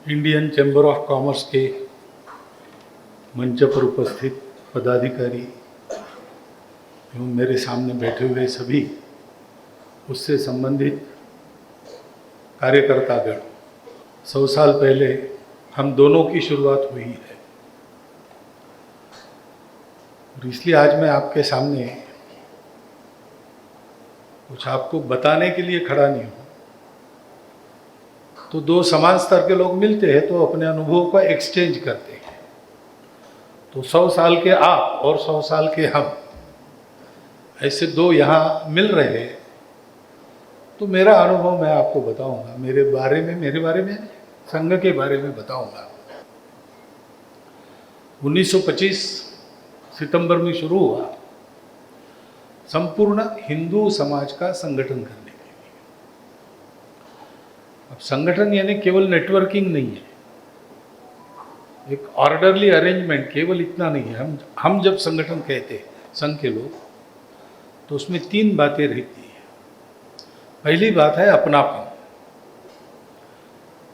Indian chamber of commerce के मंच पर उपस्थित पदाधिकारी एवं मेरे सामने बैठे हुए सभी उससे संबंधित कार्यकर्तागण, 100 साल पहले हम दोनों की शुरुआत हुई है और इसलिए आज मैं आपके सामने कुछ आपको बताने के लिए खड़ा नहीं हूँ। तो दो समान स्तर के लोग मिलते हैं तो अपने अनुभवों का एक्सचेंज करते हैं। तो 100 साल के आप और 100 साल के हम, ऐसे दो यहाँ मिल रहे हैं। तो मेरा अनुभव मैं आपको बताऊंगा, मेरे बारे में संघ के बारे में बताऊंगा। 1925 सितंबर में शुरू हुआ संपूर्ण हिंदू समाज का संगठन करने के लिए। अब संगठन यानी केवल नेटवर्किंग नहीं है, एक ऑर्डरली अरेंजमेंट, केवल इतना नहीं है। हम जब संगठन कहते हैं, संघ के लोग, तो उसमें 3 बातें रहती है। पहली बात है अपनापन,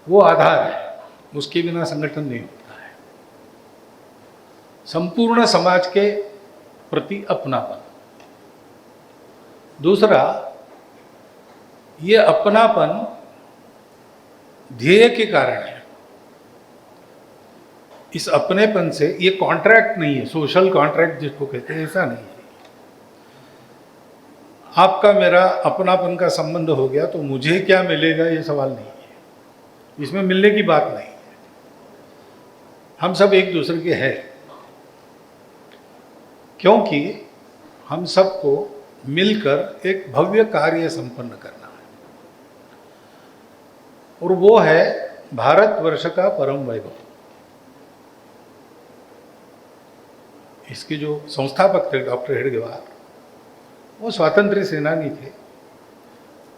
वो आधार है, उसके बिना संगठन नहीं होता है। संपूर्ण समाज के प्रति अपनापन। दूसरा, ये अपनापन ध्येय के कारण है। इस अपनेपन से, ये कॉन्ट्रैक्ट नहीं है, सोशल कॉन्ट्रैक्ट जिसको कहते हैं, ऐसा नहीं है। आपका मेरा अपनापन का संबंध हो गया तो मुझे क्या मिलेगा ये सवाल नहीं है, इसमें मिलने की बात नहीं है। हम सब एक दूसरे के हैं, क्योंकि हम सबको मिलकर एक भव्य कार्य संपन्न करना है, और वो है भारतवर्ष का परम वैभव। इसके जो संस्थापक थे डॉक्टर हेडगेवार, वो स्वातंत्र्य सेनानी थे।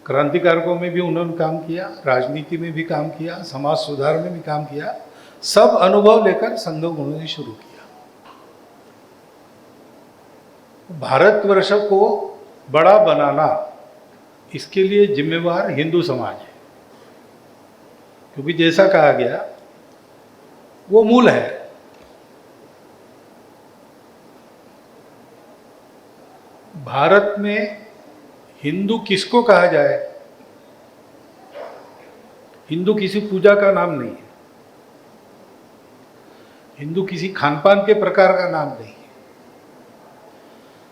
क्रांतिकारकों में भी उन्होंने काम किया, राजनीति में भी काम किया, समाज सुधार में भी काम किया। सब अनुभव लेकर संघ उन्होंने शुरू किया। भारतवर्ष को बड़ा बनाना, इसके लिए जिम्मेवार हिंदू समाज है, क्योंकि जैसा कहा गया वो मूल है। भारत में हिंदू किसको कहा जाए? हिंदू किसी पूजा का नाम नहीं है, हिंदू किसी खानपान के प्रकार का नाम नहीं है।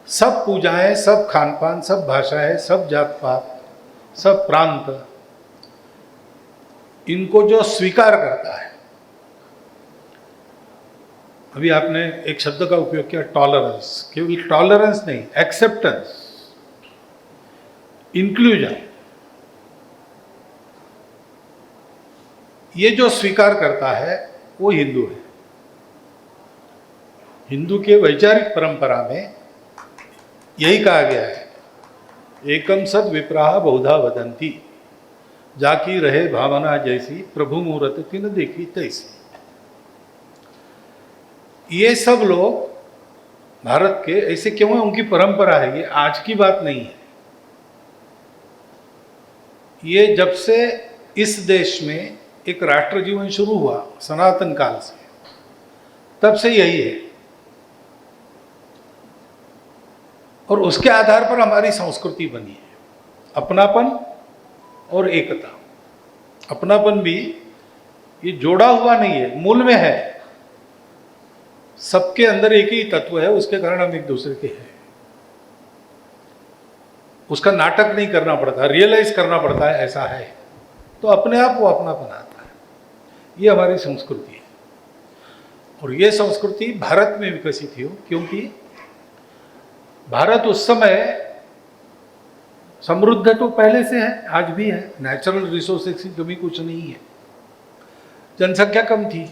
सब पूजाएं, सब खानपान, सब भाषाएं, सब जात पात, सब प्रांत, इनको जो स्वीकार करता है। अभी आपने एक शब्द का उपयोग किया, टॉलरेंस। केवल टॉलरेंस नहीं, एक्सेप्टेंस, इंक्लूजन, ये जो स्वीकार करता है वो हिंदू है। हिंदू के वैचारिक परंपरा में यही कहा गया है, एकम सद विप्राह बहुधा वदंती, जाकी रहे भावना जैसी, प्रभु मूरत तिन देखी तैसी। ये सब लोग भारत के ऐसे क्यों है? उनकी परंपरा है, ये आज की बात नहीं है। ये जब से इस देश में एक राष्ट्र जीवन शुरू हुआ, सनातन काल से, तब से यही है। और उसके आधार पर हमारी संस्कृति बनी है, अपनापन और एकता। अपनापन भी ये जोड़ा हुआ नहीं है, मूल में है। सबके अंदर एक ही तत्व है, उसके कारण हम एक दूसरे के हैं। उसका नाटक नहीं करना पड़ता, रियलाइज करना पड़ता है ऐसा है, तो अपने आप वो अपनापन आता है। ये हमारी संस्कृति है, और ये संस्कृति भारत में विकसित हुई, क्योंकि भारत उस समय समृद्ध तो पहले से है, आज भी है। नेचुरल रिसोर्सेस की कमी कुछ नहीं है, जनसंख्या कम थी,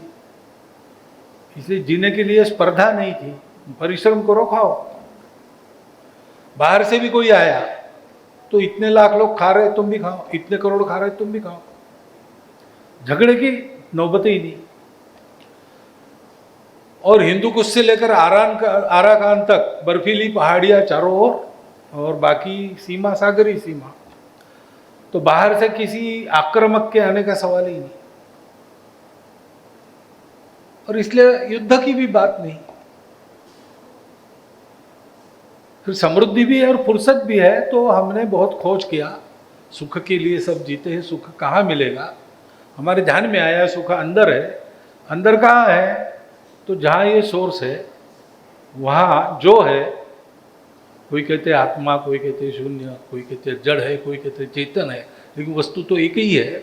इसलिए जीने के लिए स्पर्धा नहीं थी। परिश्रम करो, खाओ। बाहर से भी कोई आया तो इतने लाख लोग खा रहे, तुम भी खाओ, इतने करोड़ खा रहे, तुम भी खाओ। झगड़े की नौबत ही नहीं। और हिंदू कुश से लेकर आराकान तक बर्फीली पहाड़ियां चारों ओर, और बाकी सीमा सागरी सीमा। तो बाहर से किसी आक्रामक के आने का सवाल ही नहीं। और इसलिए युद्ध की भी बात नहीं। फिर समृद्धि भी है और फुर्सत भी है, तो हमने बहुत खोज किया, सुख के लिए सब जीते हैं, सुख कहाँ मिलेगा। हमारे ध्यान में आया सुख अंदर है। अंदर कहाँ है? तो जहाँ ये सोर्स है वहाँ जो है, कोई कहते हैं आत्मा, कोई कहते हैं शून्य, कोई कहते हैं जड़ है, कोई कहते हैं चेतन है, लेकिन वस्तु तो एक ही है,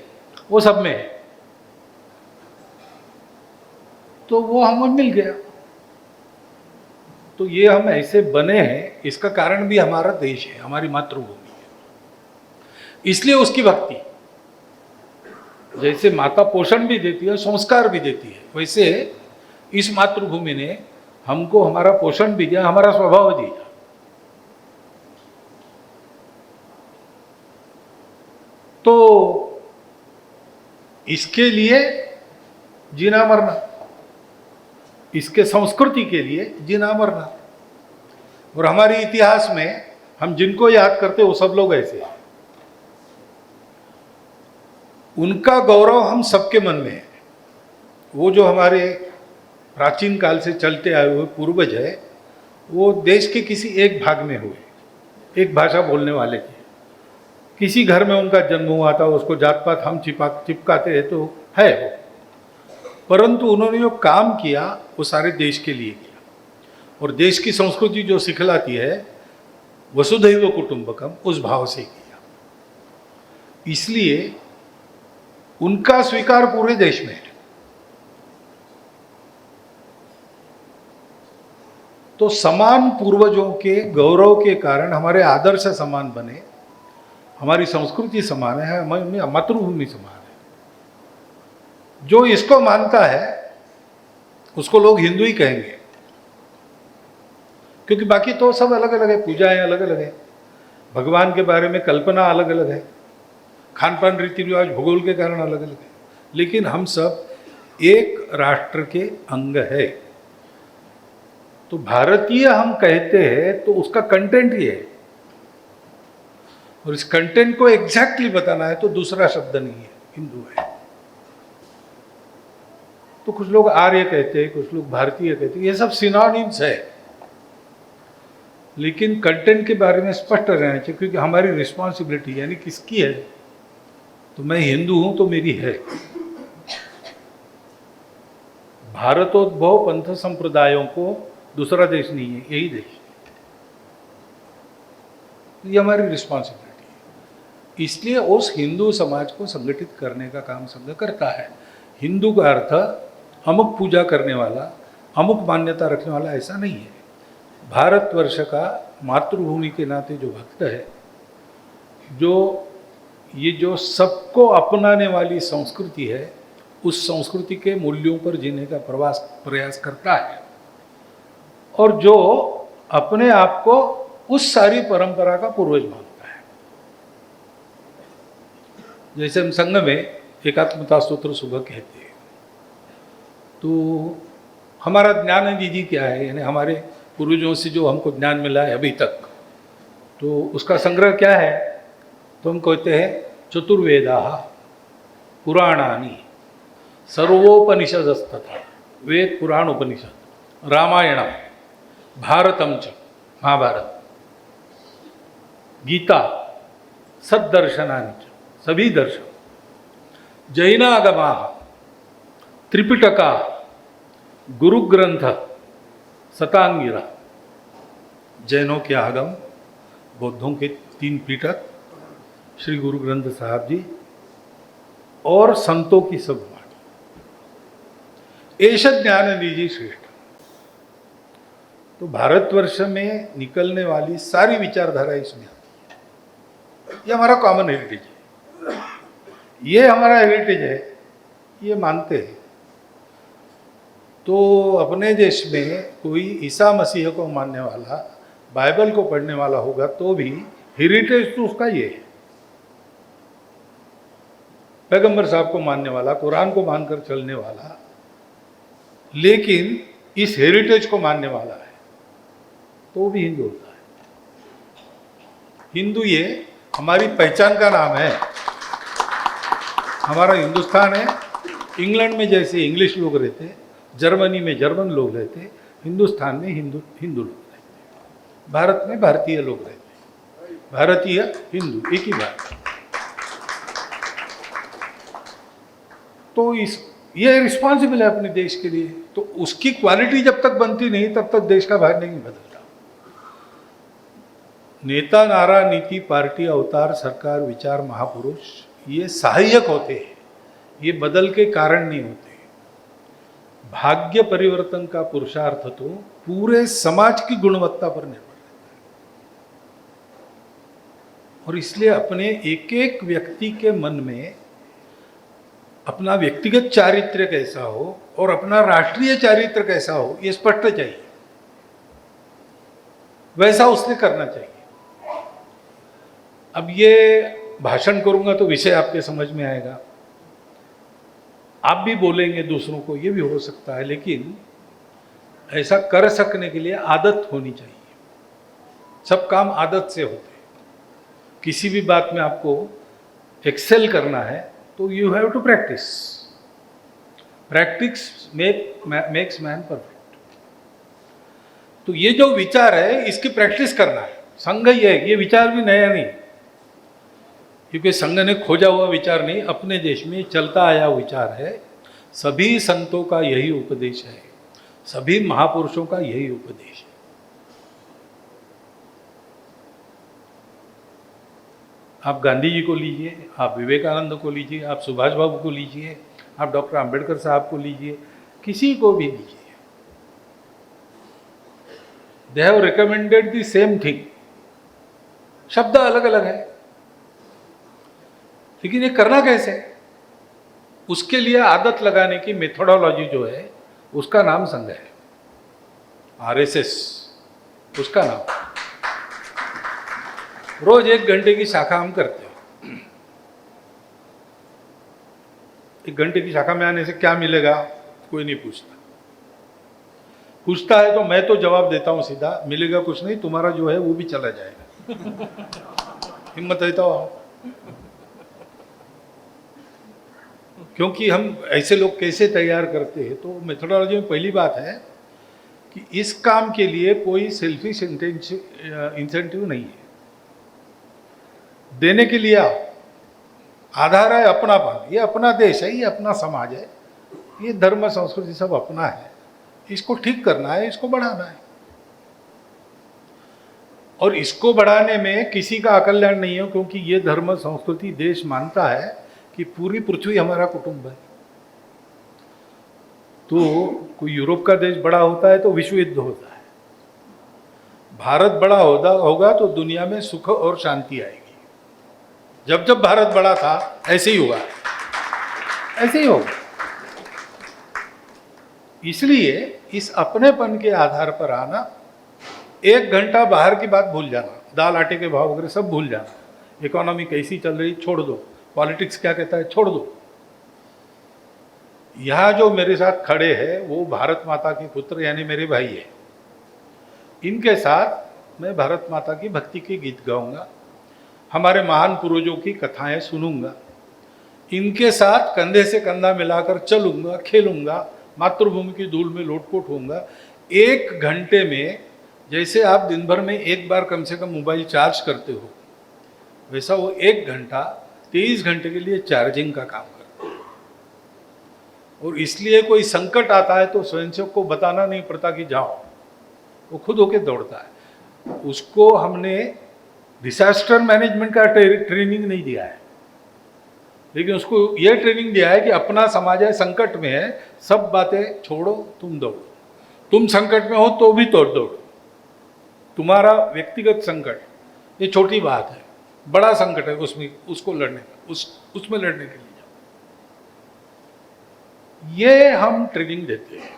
वो सब में है। तो वो हमें मिल गया। तो ये हम ऐसे बने हैं, इसका कारण भी हमारा देश है, हमारी मातृभूमि है। इसलिए उसकी भक्ति, जैसे माता पोषण भी देती है, संस्कार भी देती है, वैसे इस मातृभूमि ने हमको हमारा पोषण भी दिया, हमारा स्वभाव दिया। तो इसके लिए जीना मरना, इसके संस्कृति के लिए जीना मरना। और हमारे इतिहास में हम जिनको याद करते वो सब लोग ऐसे हैं। उनका गौरव हम सबके मन में है। वो जो हमारे प्राचीन काल से चलते आए हुए पूर्वज है, वो देश के किसी एक भाग में हुए, एक भाषा बोलने वाले थे। किसी घर में उनका जन्म हुआ था, उसको जात पात हम चिपकाते हैं तो है वो, परंतु उन्होंने जो काम किया वो सारे देश के लिए किया। और देश की संस्कृति जो सिखलाती है वसुधैव कुटुंबकम, उस भाव से किया। इसलिए उनका स्वीकार पूरे देश में है। तो समान पूर्वजों के गौरव के कारण हमारे आदर्श समान बने, हमारी संस्कृति समान है, हमारी मातृभूमि समान है। जो इसको मानता है उसको लोग हिंदू ही कहेंगे, क्योंकि बाकी तो सब अलग अलग है, पूजाएं अलग अलग है, भगवान के बारे में कल्पना अलग अलग है, खान पान रीति रिवाज भूगोल के कारण अलग अलग है, लेकिन हम सब एक राष्ट्र के अंग है। तो भारतीय हम कहते हैं तो उसका कंटेंट ही है, और इस कंटेंट को एग्जैक्टली बताना है तो दूसरा शब्द नहीं है, हिंदू है। तो कुछ लोग आर्य कहते हैं, कुछ लोग भारतीय कहते हैं, ये सब सिनोनिम्स है, लेकिन कंटेंट के बारे में स्पष्ट रहना चाहिए, क्योंकि हमारी रिस्पॉन्सिबिलिटी यानी किसकी है। तो मैं हिंदू हूं तो मेरी है। भारतोद्भव पंथ संप्रदायों को दूसरा देश नहीं है, यही देश है। ये हमारी रिस्पॉन्सिबिलिटी है। इसलिए उस हिंदू समाज को संगठित करने का काम संघ करता है। हिंदू का अर्थ अमुक पूजा करने वाला, अमुक मान्यता रखने वाला ऐसा नहीं है। भारतवर्ष का मातृभूमि के नाते जो भक्त है, जो सबको अपनाने वाली संस्कृति है, उस संस्कृति के मूल्यों पर जीने का प्रयास करता है, और जो अपने आप को उस सारी परंपरा का पूर्वज मानता है। जैसे हम संघ में एकात्मता सूत्र सुबह कहते हैं, तो हमारा ज्ञान निधि क्या है, यानी हमारे पूर्वजों से जो हमको ज्ञान मिला है अभी तक, तो उसका संग्रह क्या है। तो हम कहते हैं चतुर्वेदाः पुराणानि सर्वोपनिषदस्तथा, वेद पुराण उपनिषद, रामायणम, भारतम च महाभारत, गीता, सद्दर्शनानि च, सभी दर्शन, जैनागमाः, त्रिपिटका, गुरुग्रंथ, शतांगिरा, जैनों के आगम, बौद्धों के 3 पिटक, श्री गुरु ग्रंथ साहब जी, और संतों की सब वाणी, एष ज्ञान निधि श्रेष्ठ। तो भारतवर्ष में निकलने वाली सारी विचारधारा इसमें आती है। ये हमारा कॉमन हेरिटेज है, ये हमारा हेरिटेज है, ये मानते हैं। तो अपने देश में कोई ईसा मसीह को मानने वाला, बाइबल को पढ़ने वाला होगा तो भी हेरिटेज तो उसका ये है। पैगंबर साहब को मानने वाला, कुरान को मानकर चलने वाला, लेकिन इस हेरिटेज को मानने वाला है तो भी हिंदू होता है। हिंदू ये हमारी पहचान का नाम है। हमारा हिंदुस्तान है। इंग्लैंड में जैसे इंग्लिश लोग रहते, जर्मनी में जर्मन लोग रहते, हिंदुस्तान में हिंदू लोग रहते, भारत में भारतीय लोग रहते, भारतीय हिंदू एक ही बात। तो ये रिस्पॉन्सिबल है अपने देश के लिए। तो उसकी क्वालिटी जब तक बनती नहीं तब तक देश का भाग्य नहीं बदलता। नेता, नारा, नीति, पार्टी, अवतार, सरकार, विचार, महापुरुष ये सहायक होते हैं, ये बदल के कारण नहीं होते। भाग्य परिवर्तन का पुरुषार्थ तो पूरे समाज की गुणवत्ता पर निर्भर रहता है। और इसलिए अपने एक एक व्यक्ति के मन में अपना व्यक्तिगत चारित्र्य कैसा हो और अपना राष्ट्रीय चारित्र्य कैसा हो ये स्पष्ट चाहिए, वैसा उसने करना चाहिए। अब ये भाषण करूंगा तो विषय आपके समझ में आएगा, आप भी बोलेंगे दूसरों को, ये भी हो सकता है, लेकिन ऐसा कर सकने के लिए आदत होनी चाहिए। सब काम आदत से होते हैं। किसी भी बात में आपको एक्सेल करना है तो you have to practice. Practice makes man perfect. तो ये जो विचार है इसकी प्रैक्टिस करना है। संघ ही है, ये विचार भी नया नहीं, क्योंकि संघ ने खोजा हुआ विचार नहीं, अपने देश में चलता आया विचार है। सभी संतों का यही उपदेश है, सभी महापुरुषों का यही उपदेश है। आप गांधी जी को लीजिए, आप विवेकानंद को लीजिए, आप सुभाष बाबू को लीजिए, आप डॉक्टर अंबेडकर साहब को लीजिए, किसी को भी लीजिए, they have recommended the same thing. शब्द अलग अलग है, लेकिन ये करना कैसे, उसके लिए आदत लगाने की मेथोडोलॉजी जो है उसका नाम संघ है, आरएसएस उसका नाम। रोज 1 घंटे की शाखा हम करते हैं। 1 घंटे की शाखा में आने से क्या मिलेगा कोई नहीं पूछता। पूछता है तो मैं तो जवाब देता हूं सीधा, मिलेगा कुछ नहीं, तुम्हारा जो है वो भी चला जाएगा। हिम्मत देता हो, क्योंकि हम ऐसे लोग कैसे तैयार करते हैं। तो मेथोडोलॉजी में पहली बात है कि इस काम के लिए कोई सेल्फिश इंसेंटिव नहीं है, देने के लिए आधार है अपनापन। ये अपना देश है, ये अपना समाज है, ये धर्म संस्कृति सब अपना है, इसको ठीक करना है, इसको बढ़ाना है। और इसको बढ़ाने में किसी का अकल्याण नहीं है, क्योंकि ये धर्म संस्कृति देश मानता है कि पूरी पृथ्वी हमारा कुटुंब है। तो कोई यूरोप का देश बड़ा होता है तो विश्व युद्ध होता है, भारत बड़ा होगा तो दुनिया में सुख और शांति आएगी। जब जब भारत बड़ा था ऐसे ही हुआ, ऐसे ही होगा। इसलिए इस अपनेपन के आधार पर आना, 1 घंटा बाहर की बात भूल जाना, दाल आटे के भाव वगैरह सब भूल जाना, इकोनॉमी कैसी चल रही छोड़ दो, पॉलिटिक्स क्या कहता है छोड़ दो। यहाँ जो मेरे साथ खड़े हैं वो भारत माता के पुत्र यानी मेरे भाई है। इनके साथ मैं भारत माता की भक्ति के गीत गाऊंगा, हमारे महान पूर्वजों की कथाएं सुनूंगा, इनके साथ कंधे से कंधा मिलाकर चलूंगा, खेलूंगा, मातृभूमि की धूल में लोटपोट होऊंगा। 1 घंटे में जैसे आप दिन भर में 1 बार कम से कम मोबाइल चार्ज करते हो, वैसा वो 1 घंटा 23 घंटे के लिए चार्जिंग का काम करता है। और इसलिए कोई संकट आता है तो स्वयंसेवक को बताना नहीं पड़ता कि जाओ, वो खुद होके दौड़ता है। उसको हमने डिसास्टर मैनेजमेंट का ट्रेनिंग नहीं दिया है, लेकिन उसको ये ट्रेनिंग दिया है कि अपना समाज है, संकट में है, सब बातें छोड़ो, तुम दौड़ो। तुम संकट में हो तो भी दौड़ो। तुम्हारा व्यक्तिगत संकट ये छोटी बात है, बड़ा संकट है उसमें, उसको लड़ने का, उसमें लड़ने के लिए जाओ। ये हम ट्रेनिंग देते हैं,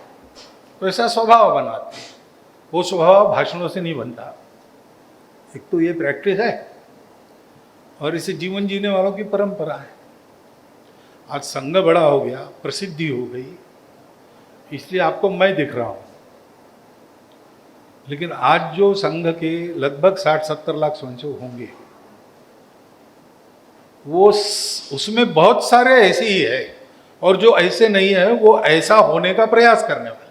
तो ऐसा स्वभाव बनाते हैं। वो स्वभाव भाषणों से नहीं बनता। एक तो ये प्रैक्टिस है और इसे जीवन जीने वालों की परंपरा है। आज संघ बड़ा हो गया, प्रसिद्धि हो गई, इसलिए आपको मैं दिख रहा हूं, लेकिन आज जो संघ के लगभग 60-70 लाख स्वयंसेवक होंगे, वो उसमें बहुत सारे ऐसे ही है और जो ऐसे नहीं है वो ऐसा होने का प्रयास करने वाले।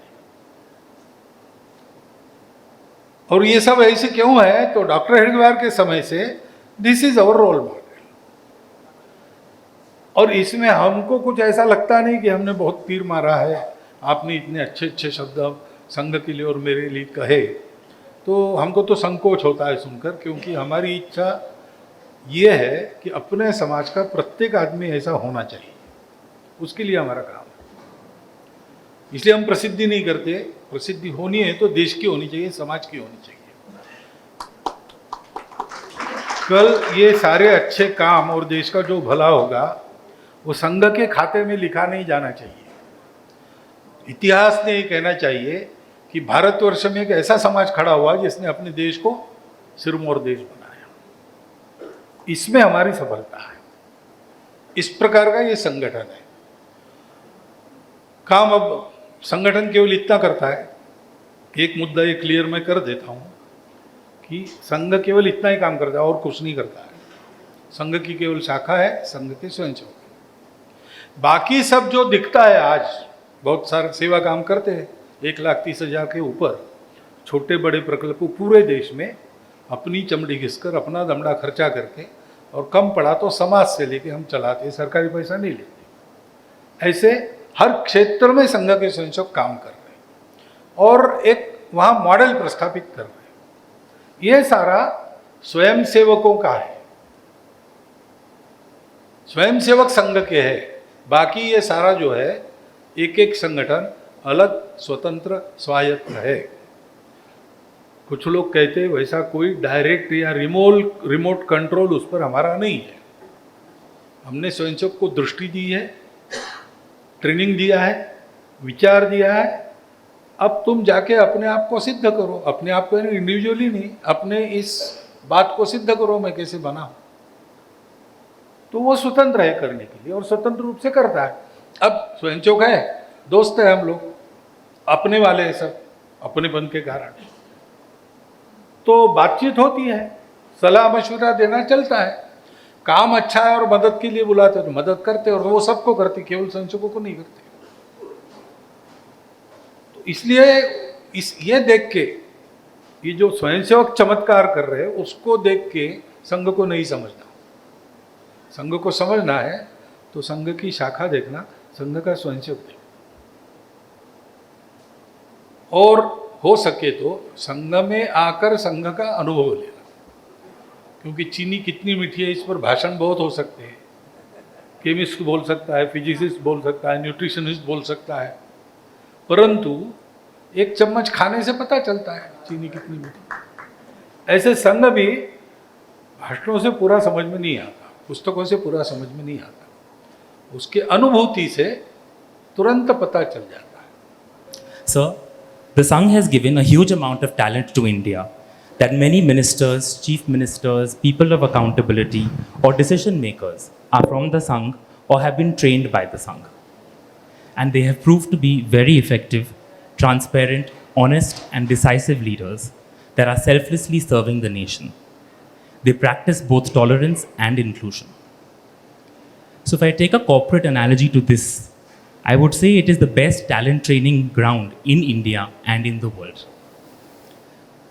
और ये सब ऐसे क्यों है, तो डॉक्टर हेडगेवार के समय से this is our role model. और इसमें हमको कुछ ऐसा लगता नहीं कि हमने बहुत तीर मारा है, आपने इतने अच्छे अच्छे शब्द संघ के लिए और मेरे लिए कहे, तो हमको तो संकोच होता है सुनकर, क्योंकि हमारी इच्छा ये है कि अपने समाज का प्रत्येक आदमी ऐसा होना चाहिए, उसके लिए हमारा काम है। इसलिए हम प्रसिद्धि नहीं करते, प्रसिद्धि होनी है तो देश की होनी चाहिए, समाज की होनी चाहिए। कल ये सारे अच्छे काम और देश का जो भला होगा वो संघ के खाते में लिखा नहीं जाना चाहिए। इतिहास ने ये कहना चाहिए कि भारतवर्ष में एक ऐसा समाज खड़ा हुआ जिसने अपने देश को सिरमौर देश बनाया। इसमें हमारी सफलता है। इस प्रकार का ये संगठन है। काम अब संगठन केवल इतना करता है, एक मुद्दा ये क्लियर मैं कर देता हूँ कि संघ केवल इतना ही काम करता है और कुछ नहीं करता है। संघ की केवल शाखा है, संघ के स्वयंसेवक। बाकी सब जो दिखता है आज, बहुत सारे सेवा काम करते हैं, 1,30,000 के ऊपर छोटे बड़े प्रकल्प पूरे देश में अपनी चमड़ी घिसकर अपना दमड़ा खर्चा करके, और कम पड़ा तो समाज से लेके हम चलाते, सरकारी पैसा नहीं लेते। ऐसे हर क्षेत्र में संघ के स्वयंसेवक काम कर रहे हैं और एक वहाँ मॉडल प्रस्थापित कर रहे हैं। यह सारा स्वयंसेवकों का है, स्वयंसेवक संघ के है। बाकी ये सारा जो है एक एक संगठन अलग स्वतंत्र स्वायत्त है। कुछ लोग कहते हैं वैसा कोई डायरेक्ट या रिमोट कंट्रोल उस पर हमारा नहीं है। हमने स्वयंसेवक को दृष्टि दी है, ट्रेनिंग दिया है, विचार दिया है। अब तुम जाके अपने आप को सिद्ध करो, अपने आप को इंडिविजुअली नहीं, अपने इस बात को सिद्ध करो मैं कैसे बना हूं। तो वो स्वतंत्र है करने के लिए और स्वतंत्र रूप से करता है। अब स्वयंसेवक है, दोस्त है, हम लोग अपने वाले हैं, सब अपनेपन के कारण तो बातचीत होती है, सलाह मशवरा देना चलता है। काम अच्छा है और मदद के लिए बुलाते तो मदद करते, और वो सबको करते, केवल स्वयंसेवकों को नहीं करते। तो इसलिए ये देख के, ये जो स्वयंसेवक चमत्कार कर रहे हैं उसको देख के संघ को नहीं समझना। संघ को समझना है तो संघ की शाखा देखना, संघ का स्वयंसेवक देखना, और हो सके तो संघ में आकर संघ का अनुभव लेना। क्योंकि चीनी कितनी मीठी है इस पर भाषण बहुत हो सकते हैं, केमिस्ट बोल सकता है, फिजिसिस्ट बोल सकता है, न्यूट्रिशनिस्ट बोल सकता है, परंतु एक चम्मच खाने से पता चलता है चीनी कितनी मीठी। ऐसे संघ भी भाषणों से पूरा समझ में नहीं आता, पुस्तकों से पूरा समझ में नहीं आता, उसके अनुभूति से तुरंत पता चल जाता है। Sir, the Sangh has given a huge amount of talent to India that many ministers, chief ministers, people of accountability or decision makers are from the Sangh or have been trained by the Sangh. And they have proved to be very effective, transparent, honest and decisive leaders that are selflessly serving the nation. They practice both tolerance and inclusion. So if I take a corporate analogy to this, I would say it is the best talent training ground in India and in the world.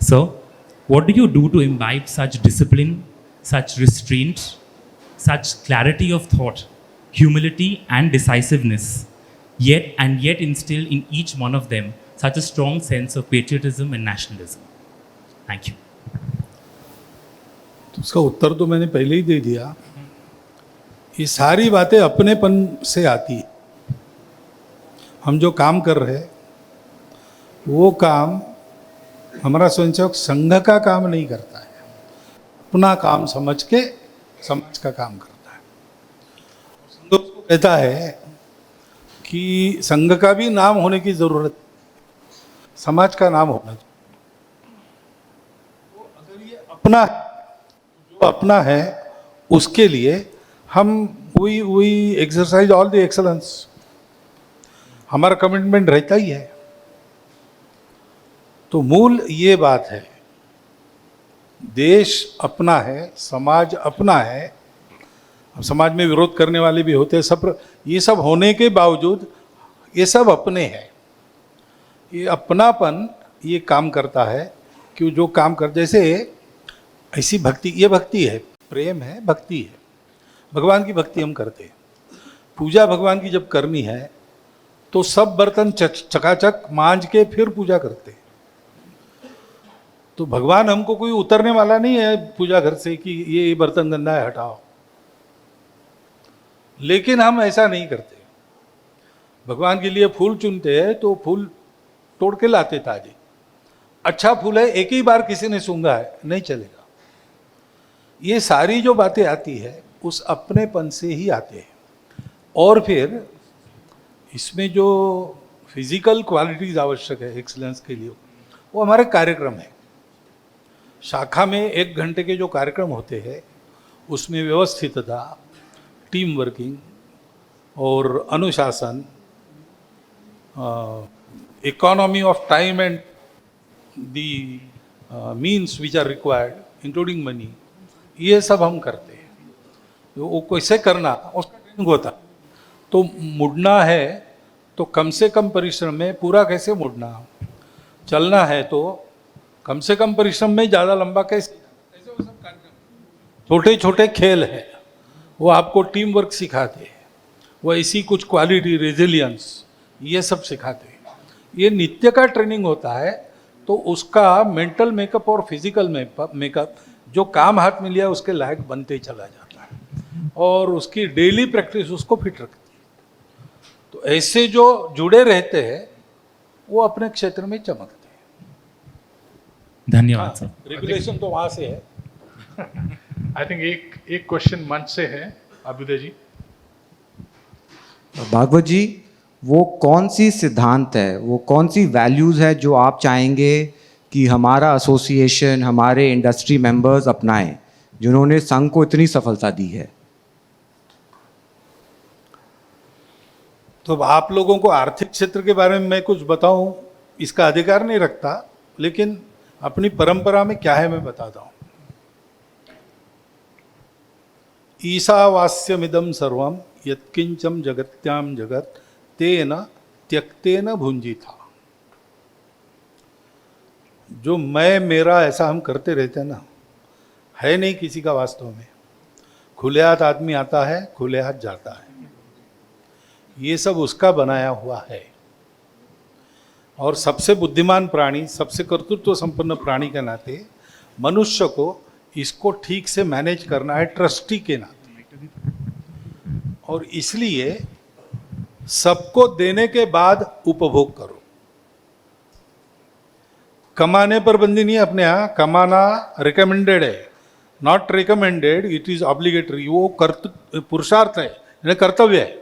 So, what do you do to imbibe such discipline, such restraint, such clarity of thought, humility and decisiveness, yet instill in each one of them such a strong sense of patriotism and nationalism? Thank you. तो उसका उत्तर तो मैंने पहले ही दे दिया। ये सारी बातें अपनेपन से आती है। हम जो काम कर रहे हैं वो काम हमारा स्वयंसेवक संघ का काम नहीं करता है, अपना काम समझ के समाज का काम करता है। संघ उसको कहता है कि संघ का भी नाम होने की जरूरत, समाज का नाम होना चाहिए। तो अगर ये अपना जो अपना है उसके लिए हम we exercise all the excellence, हमारा कमिटमेंट रहता ही है। तो मूल ये बात है, देश अपना है, समाज अपना है, अब समाज में विरोध करने वाले भी होते हैं, सब ये सब होने के बावजूद ये सब अपने हैं। ये अपनापन ये काम करता है कि जो काम कर, जैसे ऐसी भक्ति, ये भक्ति है, प्रेम है, भक्ति है। भगवान की भक्ति हम करते हैं, पूजा भगवान की जब करनी है तो सब बर्तन चकाचक मांज के फिर पूजा करते हैं। तो भगवान हमको कोई उतरने वाला नहीं है पूजा घर से कि ये बर्तन गंदा है हटाओ, लेकिन हम ऐसा नहीं करते। भगवान के लिए फूल चुनते हैं तो फूल तोड़ के लाते ताजे, अच्छा फूल है एक ही बार किसी ने सूंघा है नहीं चलेगा। ये सारी जो बातें आती है उस अपनेपन से ही आते हैं। और फिर इसमें जो फिजिकल क्वालिटीज आवश्यक है एक्सीलेंस के लिए, वो हमारे कार्यक्रम है। शाखा में 1 घंटे के जो कार्यक्रम होते हैं उसमें व्यवस्थितता, टीम वर्किंग और अनुशासन, economy of time and the means which are required including money, ये सब हम करते हैं। वो कैसे करना उसका ट्रेनिंग होता। तो मुड़ना है तो कम से कम परिश्रम में पूरा कैसे मुड़ना, चलना है तो कम से कम परिश्रम में ज़्यादा लंबा कैसे, वो सब कार्यक्रम, छोटे छोटे खेल हैं, वो आपको टीम वर्क सिखाते हैं, वो ऐसी कुछ क्वालिटी, रेजिलियंस, ये सब सिखाते हैं। ये नित्य का ट्रेनिंग होता है। तो उसका मेंटल मेकअप और फिजिकल मेकअप जो काम हाथ में लिया उसके लायक बनते चला जाता है और उसकी डेली प्रैक्टिस उसको फिट रखती है। तो ऐसे जो जुड़े रहते हैं वो अपने क्षेत्र में चमकते हैं। धन्यवाद सर। रेगुलेशन तो वहाँ से है। आई थिंक एक क्वेश्चन मंच से है, अभ्युदय जी। भागवत जी, वो कौन सी सिद्धांत है, वो कौन सी वैल्यूज़ है जो आप चाहेंगे कि हमारा एसोसिएशन, हमारे इंडस्ट्री मेंबर्स अपनाएं, जिन्होंने संघ को इतनी सफलता दी है? तो आप लोगों को आर्थिक क्षेत्र के बारे में मैं कुछ बताऊं इसका अधिकार नहीं रखता, लेकिन अपनी परंपरा में क्या है मैं बताता हूं। ईशावास्यमिदं सर्वं यत्किंचम जगत्याम जगत तेन त्यक्तेन भुंजिथा। जो मैं मेरा ऐसा हम करते रहते हैं ना, है नहीं किसी का वास्तव में। खुले हाथ आदमी आता है, खुले हाथ जाता है, ये सब उसका बनाया हुआ है। और सबसे बुद्धिमान प्राणी, सबसे कर्तृत्व संपन्न प्राणी के नाते मनुष्य को इसको ठीक से मैनेज करना है, ट्रस्टी के नाते। और इसलिए सबको देने के बाद उपभोग करो। कमाने पर बंदी नहीं है अपने यहाँ, कमाना रिकमेंडेड है, not recommended, it is obligatory. वो पुरुषार्थ है, यानी कर्तव्य है।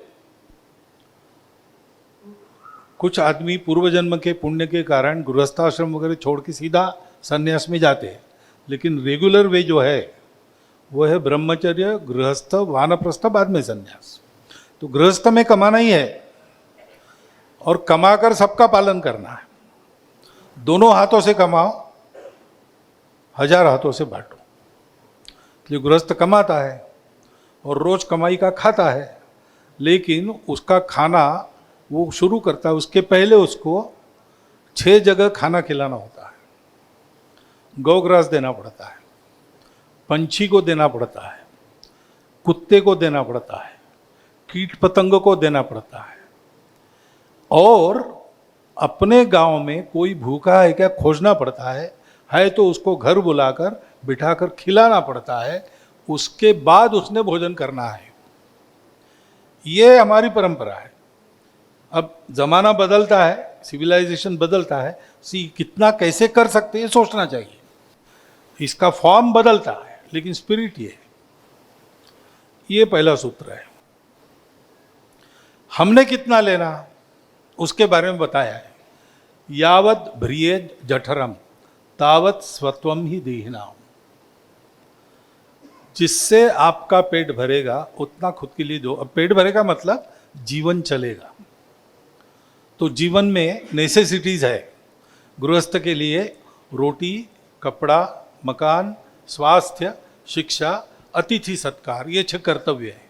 कुछ आदमी पूर्व जन्म के पुण्य के कारण गृहस्थाश्रम वगैरह छोड़ के सीधा संन्यास में जाते हैं, लेकिन रेगुलर वे जो है वो है ब्रह्मचर्य, गृहस्थ, वानप्रस्थ, बाद में संन्यास। तो गृहस्थ में कमाना ही है और कमाकर सबका पालन करना है। दोनों हाथों से कमाओ, 1000 हाथों से बांटो। इसलिए गृहस्थ कमाता है और रोज कमाई का खाता है, लेकिन उसका खाना वो शुरू करता है, उसके पहले उसको 6 जगह खाना खिलाना होता है। गौग्रास देना पड़ता है, पंछी को देना पड़ता है, कुत्ते को देना पड़ता है, कीट पतंग को देना पड़ता है, और अपने गांव में कोई भूखा है क्या खोजना पड़ता है तो उसको घर बुलाकर बिठाकर खिलाना पड़ता है। उसके बाद उसने भोजन करना है। ये हमारी परंपरा है। अब जमाना बदलता है, सिविलाइजेशन बदलता है, कितना कैसे कर सकते हैं सोचना चाहिए। इसका फॉर्म बदलता है लेकिन स्पिरिट ये पहला सूत्र है। हमने कितना लेना उसके बारे में बताया है। यावत भ्रियेद जठरम तावत स्वत्वम ही देहिनाम। जिससे आपका पेट भरेगा उतना खुद के लिए दो। अब पेट भरेगा मतलब जीवन चलेगा। तो जीवन में नेसेसिटीज है। गृहस्थ के लिए रोटी, कपड़ा, मकान, स्वास्थ्य, शिक्षा अतिथि सत्कार, ये 6 कर्तव्य हैं।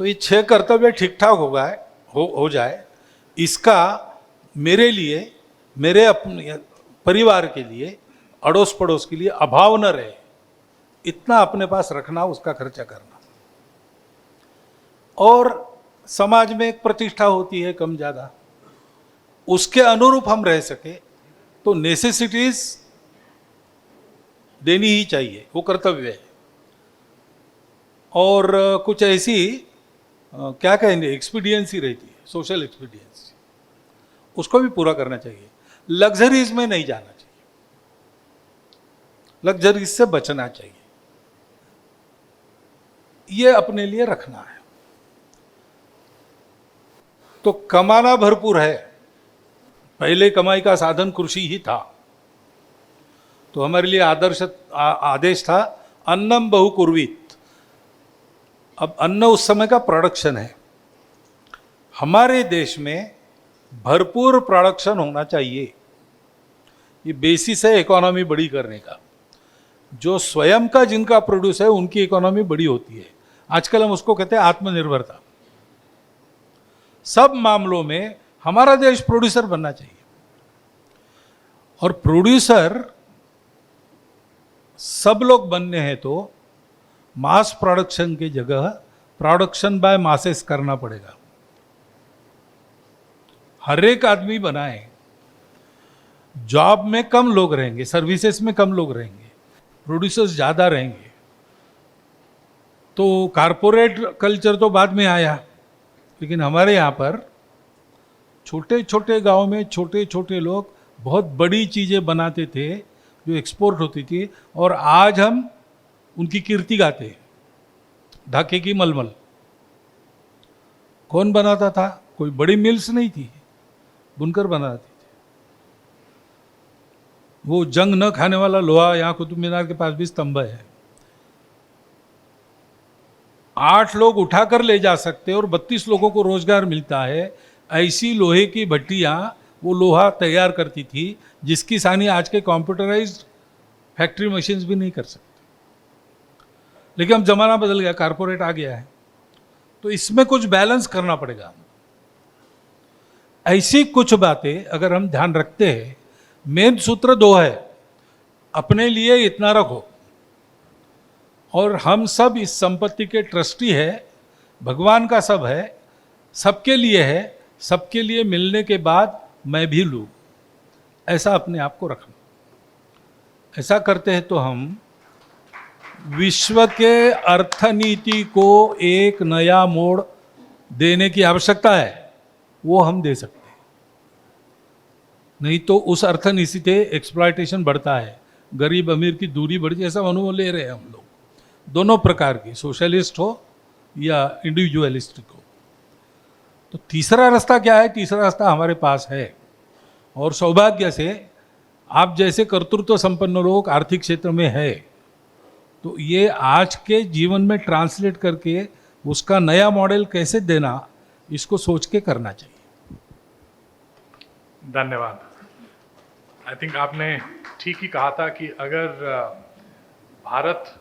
तो ये 6 कर्तव्य ठीक ठाक हो जाए, इसका मेरे लिए, मेरे अपने परिवार के लिए, अड़ोस पड़ोस के लिए अभाव न रहे, इतना अपने पास रखना, उसका खर्चा करना। और समाज में एक प्रतिष्ठा होती है कम ज़्यादा, उसके अनुरूप हम रह सके तो नेसेसिटीज देनी ही चाहिए, वो कर्तव्य है। और कुछ ऐसी क्या कहेंगे एक्सपीडियंसी रहती है, सोशल एक्सपीडियंसी, उसको भी पूरा करना चाहिए। लग्जरीज में नहीं जाना चाहिए, लग्जरीज से बचना चाहिए, ये अपने लिए रखना है। तो कमाना भरपूर है, पहले कमाई का साधन कृषि ही था, तो हमारे लिए आदेश था अन्नम बहुकुर्वीत। अब अन्न उस समय का प्रोडक्शन है, हमारे देश में भरपूर प्रोडक्शन होना चाहिए, ये बेसिस है इकोनॉमी बड़ी करने का। जो स्वयं का जिनका प्रोड्यूस है उनकी इकोनॉमी बड़ी होती है, आजकल हम उसको कहते हैं आत्मनिर्भरता। सब मामलों में हमारा देश प्रोड्यूसर बनना चाहिए, और प्रोड्यूसर सब लोग बनने हैं तो मास प्रोडक्शन की जगह प्रोडक्शन बाय मासेस करना पड़ेगा। हर एक आदमी बनाए, जॉब में कम लोग रहेंगे, सर्विसेज में कम लोग रहेंगे, प्रोड्यूसर्स ज़्यादा रहेंगे। तो कारपोरेट कल्चर तो बाद में आया, लेकिन हमारे यहाँ पर छोटे छोटे गांव में छोटे छोटे लोग बहुत बड़ी चीज़ें बनाते थे जो एक्सपोर्ट होती थी, और आज हम उनकी कीर्ति गाते हैं। ढाके की मलमल कौन बनाता था? कोई बड़ी मिल्स नहीं थी, बुनकर बनाते थे। वो जंग न खाने वाला लोहा यहाँ कुतुब मीनार के पास भी स्तंभ है, 8 लोग उठाकर ले जा सकते और 32 लोगों को रोजगार मिलता है। ऐसी लोहे की भट्टियाँ वो लोहा तैयार करती थी जिसकी सानी आज के कंप्यूटराइज्ड फैक्ट्री मशीन्स भी नहीं कर सकते। लेकिन अब जमाना बदल गया, कारपोरेट आ गया है, तो इसमें कुछ बैलेंस करना पड़ेगा। ऐसी कुछ बातें अगर हम ध्यान रखते हैं, मेन सूत्र 2 है, अपने लिए इतना रखो, और हम सब इस संपत्ति के ट्रस्टी है, भगवान का सब है, सबके लिए है, सबके लिए मिलने के बाद मैं भी लूँ, ऐसा अपने आप को रखना। ऐसा करते हैं तो हम विश्व के अर्थनीति को एक नया मोड़ देने की आवश्यकता है, वो हम दे सकते हैं। नहीं तो उस अर्थनीति से एक्सप्लॉयटेशन बढ़ता है, गरीब अमीर की दूरी बढ़ती है, ऐसा अनुभव ले रहे हैं हम लोग, दोनों प्रकार की, सोशलिस्ट हो या इंडिविजुअलिस्टिक हो। तो तीसरा रास्ता क्या है? तीसरा रास्ता हमारे पास है, और सौभाग्य से आप जैसे कर्तृत्व संपन्न लोग आर्थिक क्षेत्र में है, तो ये आज के जीवन में ट्रांसलेट करके उसका नया मॉडल कैसे देना, इसको सोच के करना चाहिए। धन्यवाद। आई थिंक आपने ठीक ही कहा था कि अगर भारत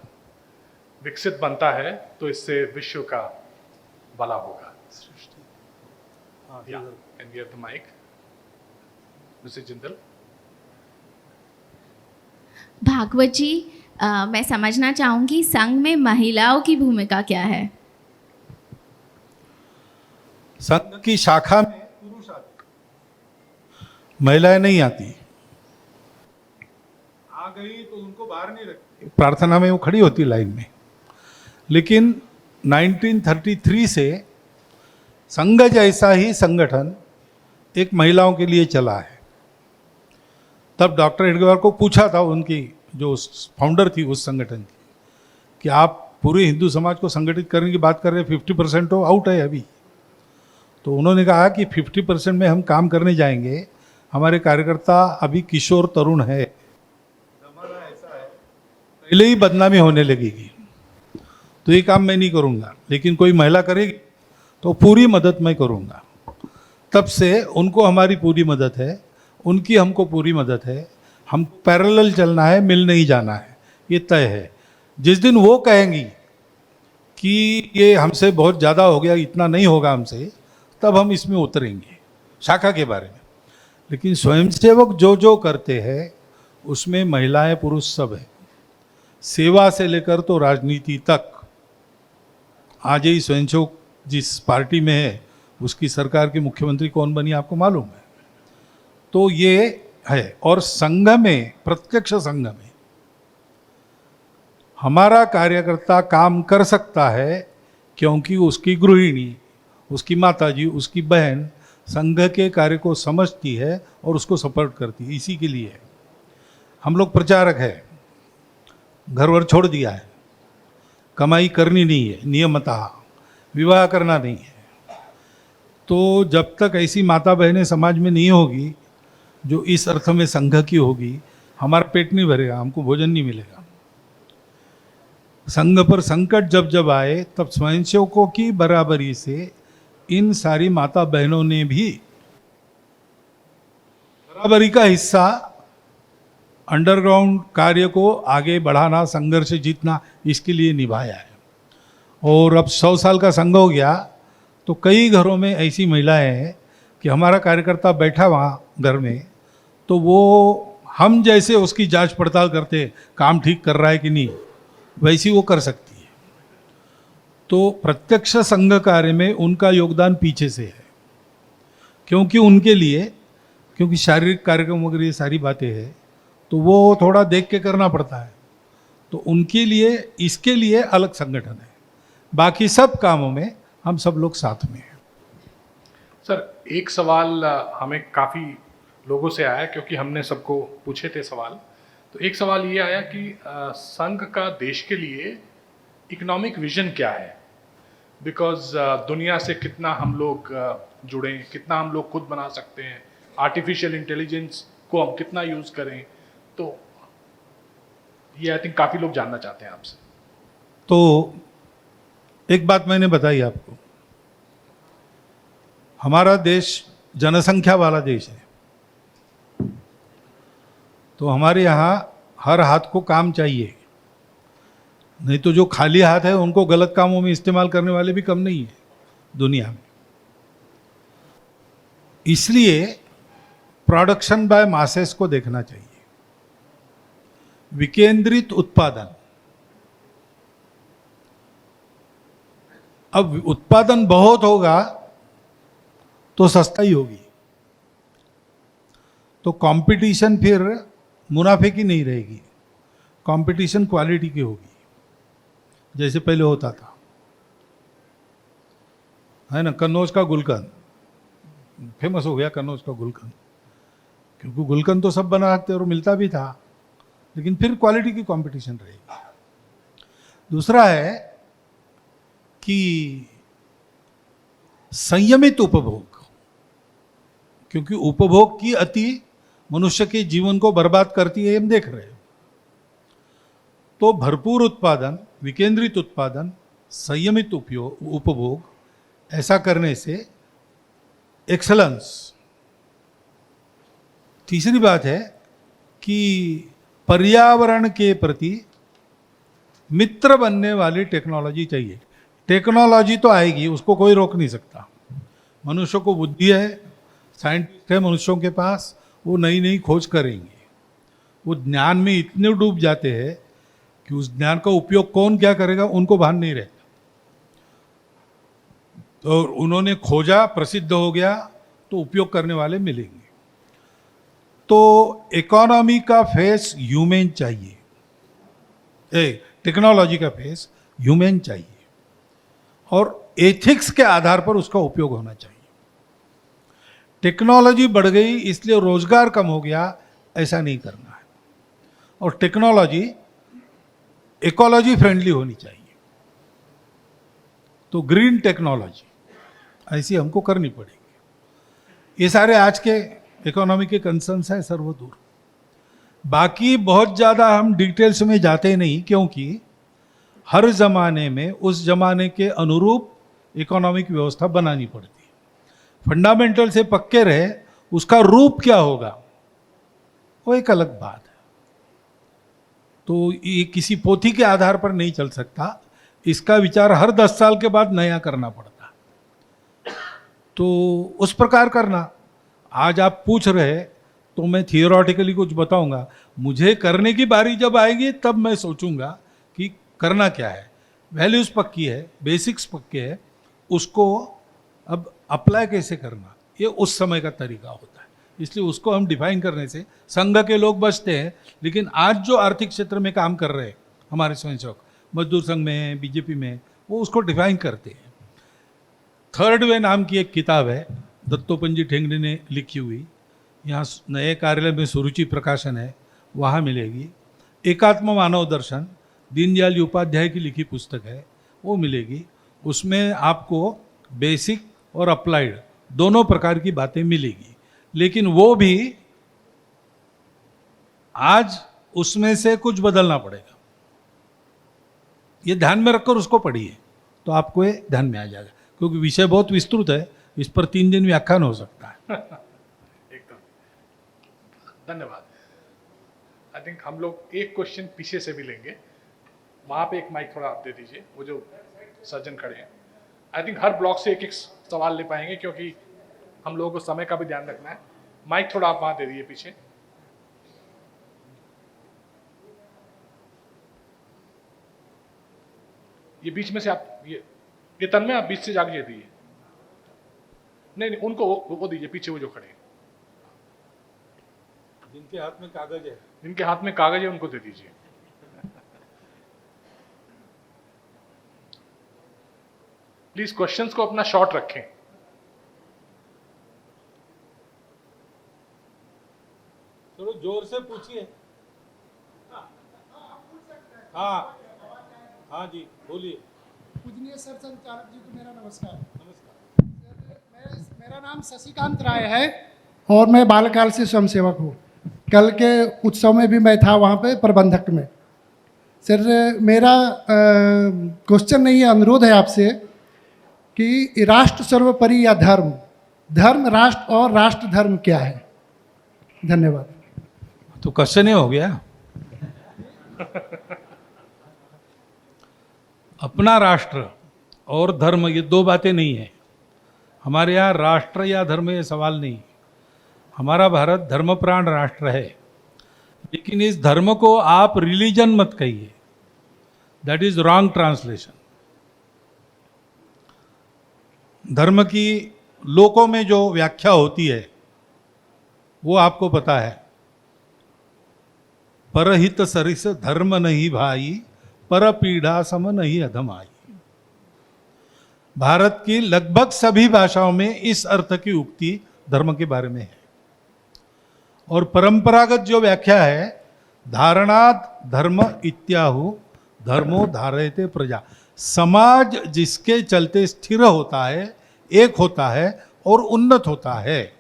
विकसित बनता है तो इससे विश्व का भला होगा। Can we have the mic, Mrs Jindal. Bhagwat ji, मैं समझना चाहूंगी संघ में महिलाओं की भूमिका क्या है? संघ की शाखा में पुरुष आते, महिलाएं नहीं आती। आ गई तो उनको बाहर नहीं रखती, प्रार्थना में वो खड़ी होती लाइन में। लेकिन 1933 से संघ जैसा ही संगठन एक महिलाओं के लिए चला है। तब डॉक्टर हेडगेवार को पूछा था उनकी जो फाउंडर थी उस संगठन की, कि आप पूरे हिंदू समाज को संगठित करने की बात कर रहे हैं, 50% तो आउट है अभी। तो उन्होंने कहा कि 50% में हम काम करने जाएंगे, हमारे कार्यकर्ता अभी किशोर तरुण है, जमाना ऐसा है, पहले ही बदनामी होने लगेगी, तो ये काम मैं नहीं करूँगा, लेकिन कोई महिला करेगी तो पूरी मदद मैं करूँगा। तब से उनको हमारी पूरी मदद है, उनकी हमको पूरी मदद है। हम पैरेलल चलना है, मिल नहीं जाना है, ये तय है। जिस दिन वो कहेंगी कि ये हमसे बहुत ज़्यादा हो गया, इतना नहीं होगा हमसे, तब हम इसमें उतरेंगे शाखा के बारे में। लेकिन स्वयंसेवक जो जो करते हैं उसमें महिलाएं पुरुष सब है, सेवा से लेकर तो राजनीति तक। आज ही स्वयंसेवक जिस पार्टी में है उसकी सरकार के मुख्यमंत्री कौन बनी आपको मालूम है। तो ये है। और संघ में, प्रत्यक्ष संघ में हमारा कार्यकर्ता काम कर सकता है क्योंकि उसकी गृहिणी, उसकी माताजी, उसकी बहन संघ के कार्य को समझती है और उसको सपोर्ट करती है। इसी के लिए हम लोग प्रचारक है, घर वर छोड़ दिया है, कमाई करनी नहीं है, नियमतः विवाह करना नहीं है। तो जब तक ऐसी माता बहनें समाज में नहीं होगी जो इस अर्थ में संघ की होगी, हमारा पेट नहीं भरेगा, हमको भोजन नहीं मिलेगा। संघ पर संकट जब जब आए तब स्वयंसेवकों की बराबरी से इन सारी माता बहनों ने भी बराबरी का हिस्सा अंडरग्राउंड कार्य को आगे बढ़ाना, संघर्ष जीतना, इसके लिए निभाया है। और अब 100 साल का संघ हो गया तो कई घरों में ऐसी महिलाएं हैं कि हमारा कार्यकर्ता बैठा वहाँ घर में, तो वो हम जैसे उसकी जांच पड़ताल करते हैं, काम ठीक कर रहा है कि नहीं, वैसी वो कर सकती है। तो प्रत्यक्ष संघ कार्य में उनका योगदान पीछे से है, क्योंकि उनके लिए, क्योंकि शारीरिक कार्यक्रम वगैरह ये सारी बातें हैं तो वो थोड़ा देख के करना पड़ता है। तो उनके लिए, इसके लिए अलग संगठन है, बाकी सब कामों में हम सब लोग साथ में हैं। सर, एक सवाल हमें काफ़ी लोगों से आया, क्योंकि हमने सबको पूछे थे सवाल। तो एक सवाल ये आया कि संघ का देश के लिए इकोनॉमिक विजन क्या है, बिकॉज दुनिया से कितना हम लोग जुड़ें, कितना हम लोग खुद बना सकते हैं, आर्टिफिशियल इंटेलिजेंस को हम कितना यूज़ करें। तो ये आई थिंक काफ़ी लोग जानना चाहते हैं आपसे। तो एक बात मैंने बताई आपको, हमारा देश जनसंख्या वाला देश है, तो हमारे यहाँ हर हाथ को काम चाहिए, नहीं तो जो खाली हाथ है उनको गलत कामों में इस्तेमाल करने वाले भी कम नहीं है दुनिया में। इसलिए प्रोडक्शन बाय मासेस को देखना चाहिए, विकेंद्रित उत्पादन। अब उत्पादन बहुत होगा तो सस्ता ही होगी, तो कंपटीशन फिर मुनाफे की नहीं रहेगी, कंपटीशन क्वालिटी की होगी, जैसे पहले होता था, है ना। कन्नौज का गुलकंद फेमस हो गया, कन्नौज का गुलकंद, क्योंकि गुलकंद तो सब बना सकते और मिलता भी था, लेकिन फिर क्वालिटी की कंपटीशन रहेगी। दूसरा है कि संयमित उपभोग, क्योंकि उपभोग की अति मनुष्य के जीवन को बर्बाद करती है, हम देख रहे हैं। तो भरपूर उत्पादन, विकेंद्रित उत्पादन, संयमित उपभोग, ऐसा करने से एक्सेलेंस। तीसरी बात है कि पर्यावरण के प्रति मित्र बनने वाली टेक्नोलॉजी चाहिए। टेक्नोलॉजी तो आएगी, उसको कोई रोक नहीं सकता। मनुष्य को बुद्धि है, साइंटिस्ट है मनुष्यों के पास, वो नई नई खोज करेंगे। वो ज्ञान में इतने डूब जाते हैं कि उस ज्ञान का उपयोग कौन क्या करेगा उनको भान नहीं रहता। तो उन्होंने खोजा, प्रसिद्ध हो गया, तो उपयोग करने वाले मिलेंगे। तो इकोनॉमी का फेस ह्यूमन चाहिए, टेक्नोलॉजी का फेस ह्यूमन चाहिए, और एथिक्स के आधार पर उसका उपयोग होना चाहिए। टेक्नोलॉजी बढ़ गई इसलिए रोजगार कम हो गया, ऐसा नहीं करना है। और टेक्नोलॉजी इकोलॉजी फ्रेंडली होनी चाहिए। तो ग्रीन टेक्नोलॉजी ऐसी हमको करनी पड़ेगी। ये सारे आज के इकोनॉमी के कंसर्न्स हैं सर्वदूर। बाकी बहुत ज़्यादा हम डिटेल्स में जाते नहीं, क्योंकि हर ज़माने में उस ज़माने के अनुरूप इकोनॉमिक व्यवस्था बनानी पड़ती है। फंडामेंटल से पक्के रहे, उसका रूप क्या होगा वो एक अलग बात है। तो ये किसी पोथी के आधार पर नहीं चल सकता, इसका विचार हर 10 साल के बाद नया करना पड़ता। तो उस प्रकार करना। आज आप पूछ रहे तो मैं थियोरटिकली कुछ बताऊंगा, मुझे करने की बारी जब आएगी तब मैं सोचूंगा कि करना क्या है। वैल्यूज पक्की है, बेसिक्स पक्के है, उसको अब अप्लाई कैसे करना ये उस समय का तरीका होता है। इसलिए उसको हम डिफाइन करने से संघ के लोग बचते हैं। लेकिन आज जो आर्थिक क्षेत्र में काम कर रहे हैं हमारे स्वयंसेवक, मजदूर संघ में, बीजेपी में, वो उसको डिफाइन करते हैं। थर्ड वे नाम की एक किताब है, दत्तोपंत जी ठेंगड़ी ने लिखी हुई, यहाँ नए कार्यालय में सुरुचि प्रकाशन है, वहाँ मिलेगी। एकात्म मानव दर्शन, दीनदयाल उपाध्याय की लिखी पुस्तक है, वो मिलेगी। उसमें आपको बेसिक और अप्लाइड दोनों प्रकार की बातें मिलेगी। लेकिन वो भी आज उसमें से कुछ बदलना पड़ेगा, ये ध्यान में रखकर उसको पढ़िए तो आपको ये ध्यान में आ जाएगा, क्योंकि विषय बहुत विस्तृत है, इस पर 3 दिन व्याख्यान हो सकता है। एकदम धन्यवाद। आई थिंक हम लोग एक क्वेश्चन पीछे से भी लेंगे, वहाँ पे एक माइक थोड़ा आप दे दीजिए, वो जो सज्जन खड़े हैं। आई थिंक हर ब्लॉक से एक एक सवाल ले पाएंगे, क्योंकि हम लोगों को समय का भी ध्यान रखना है। माइक थोड़ा आप वहाँ दे दीजिए पीछे। ये बीच में से आप ये तन्मय आप बीच से जाके दीजिए। नहीं उनको वो दीजिए पीछे, वो जो खड़े हैं, जिनके हाथ में कागज है, जिनके हाथ में कागज है उनको दे दीजिए। प्लीज क्वेश्चंस को अपना शॉर्ट रखें। चलो जोर से पूछिए। हाँ हाँ जी बोलिए। पूजनीय सर संचालक जी को मेरा नमस्कार। मेरा नाम शशिकांत राय है और मैं बालकाल से स्वयंसेवक हूँ। कल के उत्सव में भी मैं था वहाँ पे प्रबंधक में। सर मेरा क्वेश्चन नहीं है, अनुरोध है आपसे कि राष्ट्र सर्वोपरि या धर्म, धर्म राष्ट्र और राष्ट्र धर्म क्या है? धन्यवाद। तो क्वेश्चन ही हो गया। अपना राष्ट्र और धर्म ये दो बातें नहीं है। हमारे यहाँ राष्ट्र या धर्म ये सवाल नहीं। हमारा भारत धर्मप्राण राष्ट्र है, लेकिन इस धर्म को आप रिलीजन मत कहिए, दैट इज रॉन्ग ट्रांसलेशन। धर्म की लोकों में जो व्याख्या होती है वो आपको पता है, परहित सरिस धर्म नहीं भाई, पर पीड़ा सम नहीं अधम आई। भारत की लगभग सभी भाषाओं में इस अर्थ की उक्ति धर्म के बारे में है। और परंपरागत जो व्याख्या है, धारणात धर्म इत्याहु धर्मो धारयते प्रजा, समाज जिसके चलते स्थिर होता है, एक होता है और उन्नत होता है,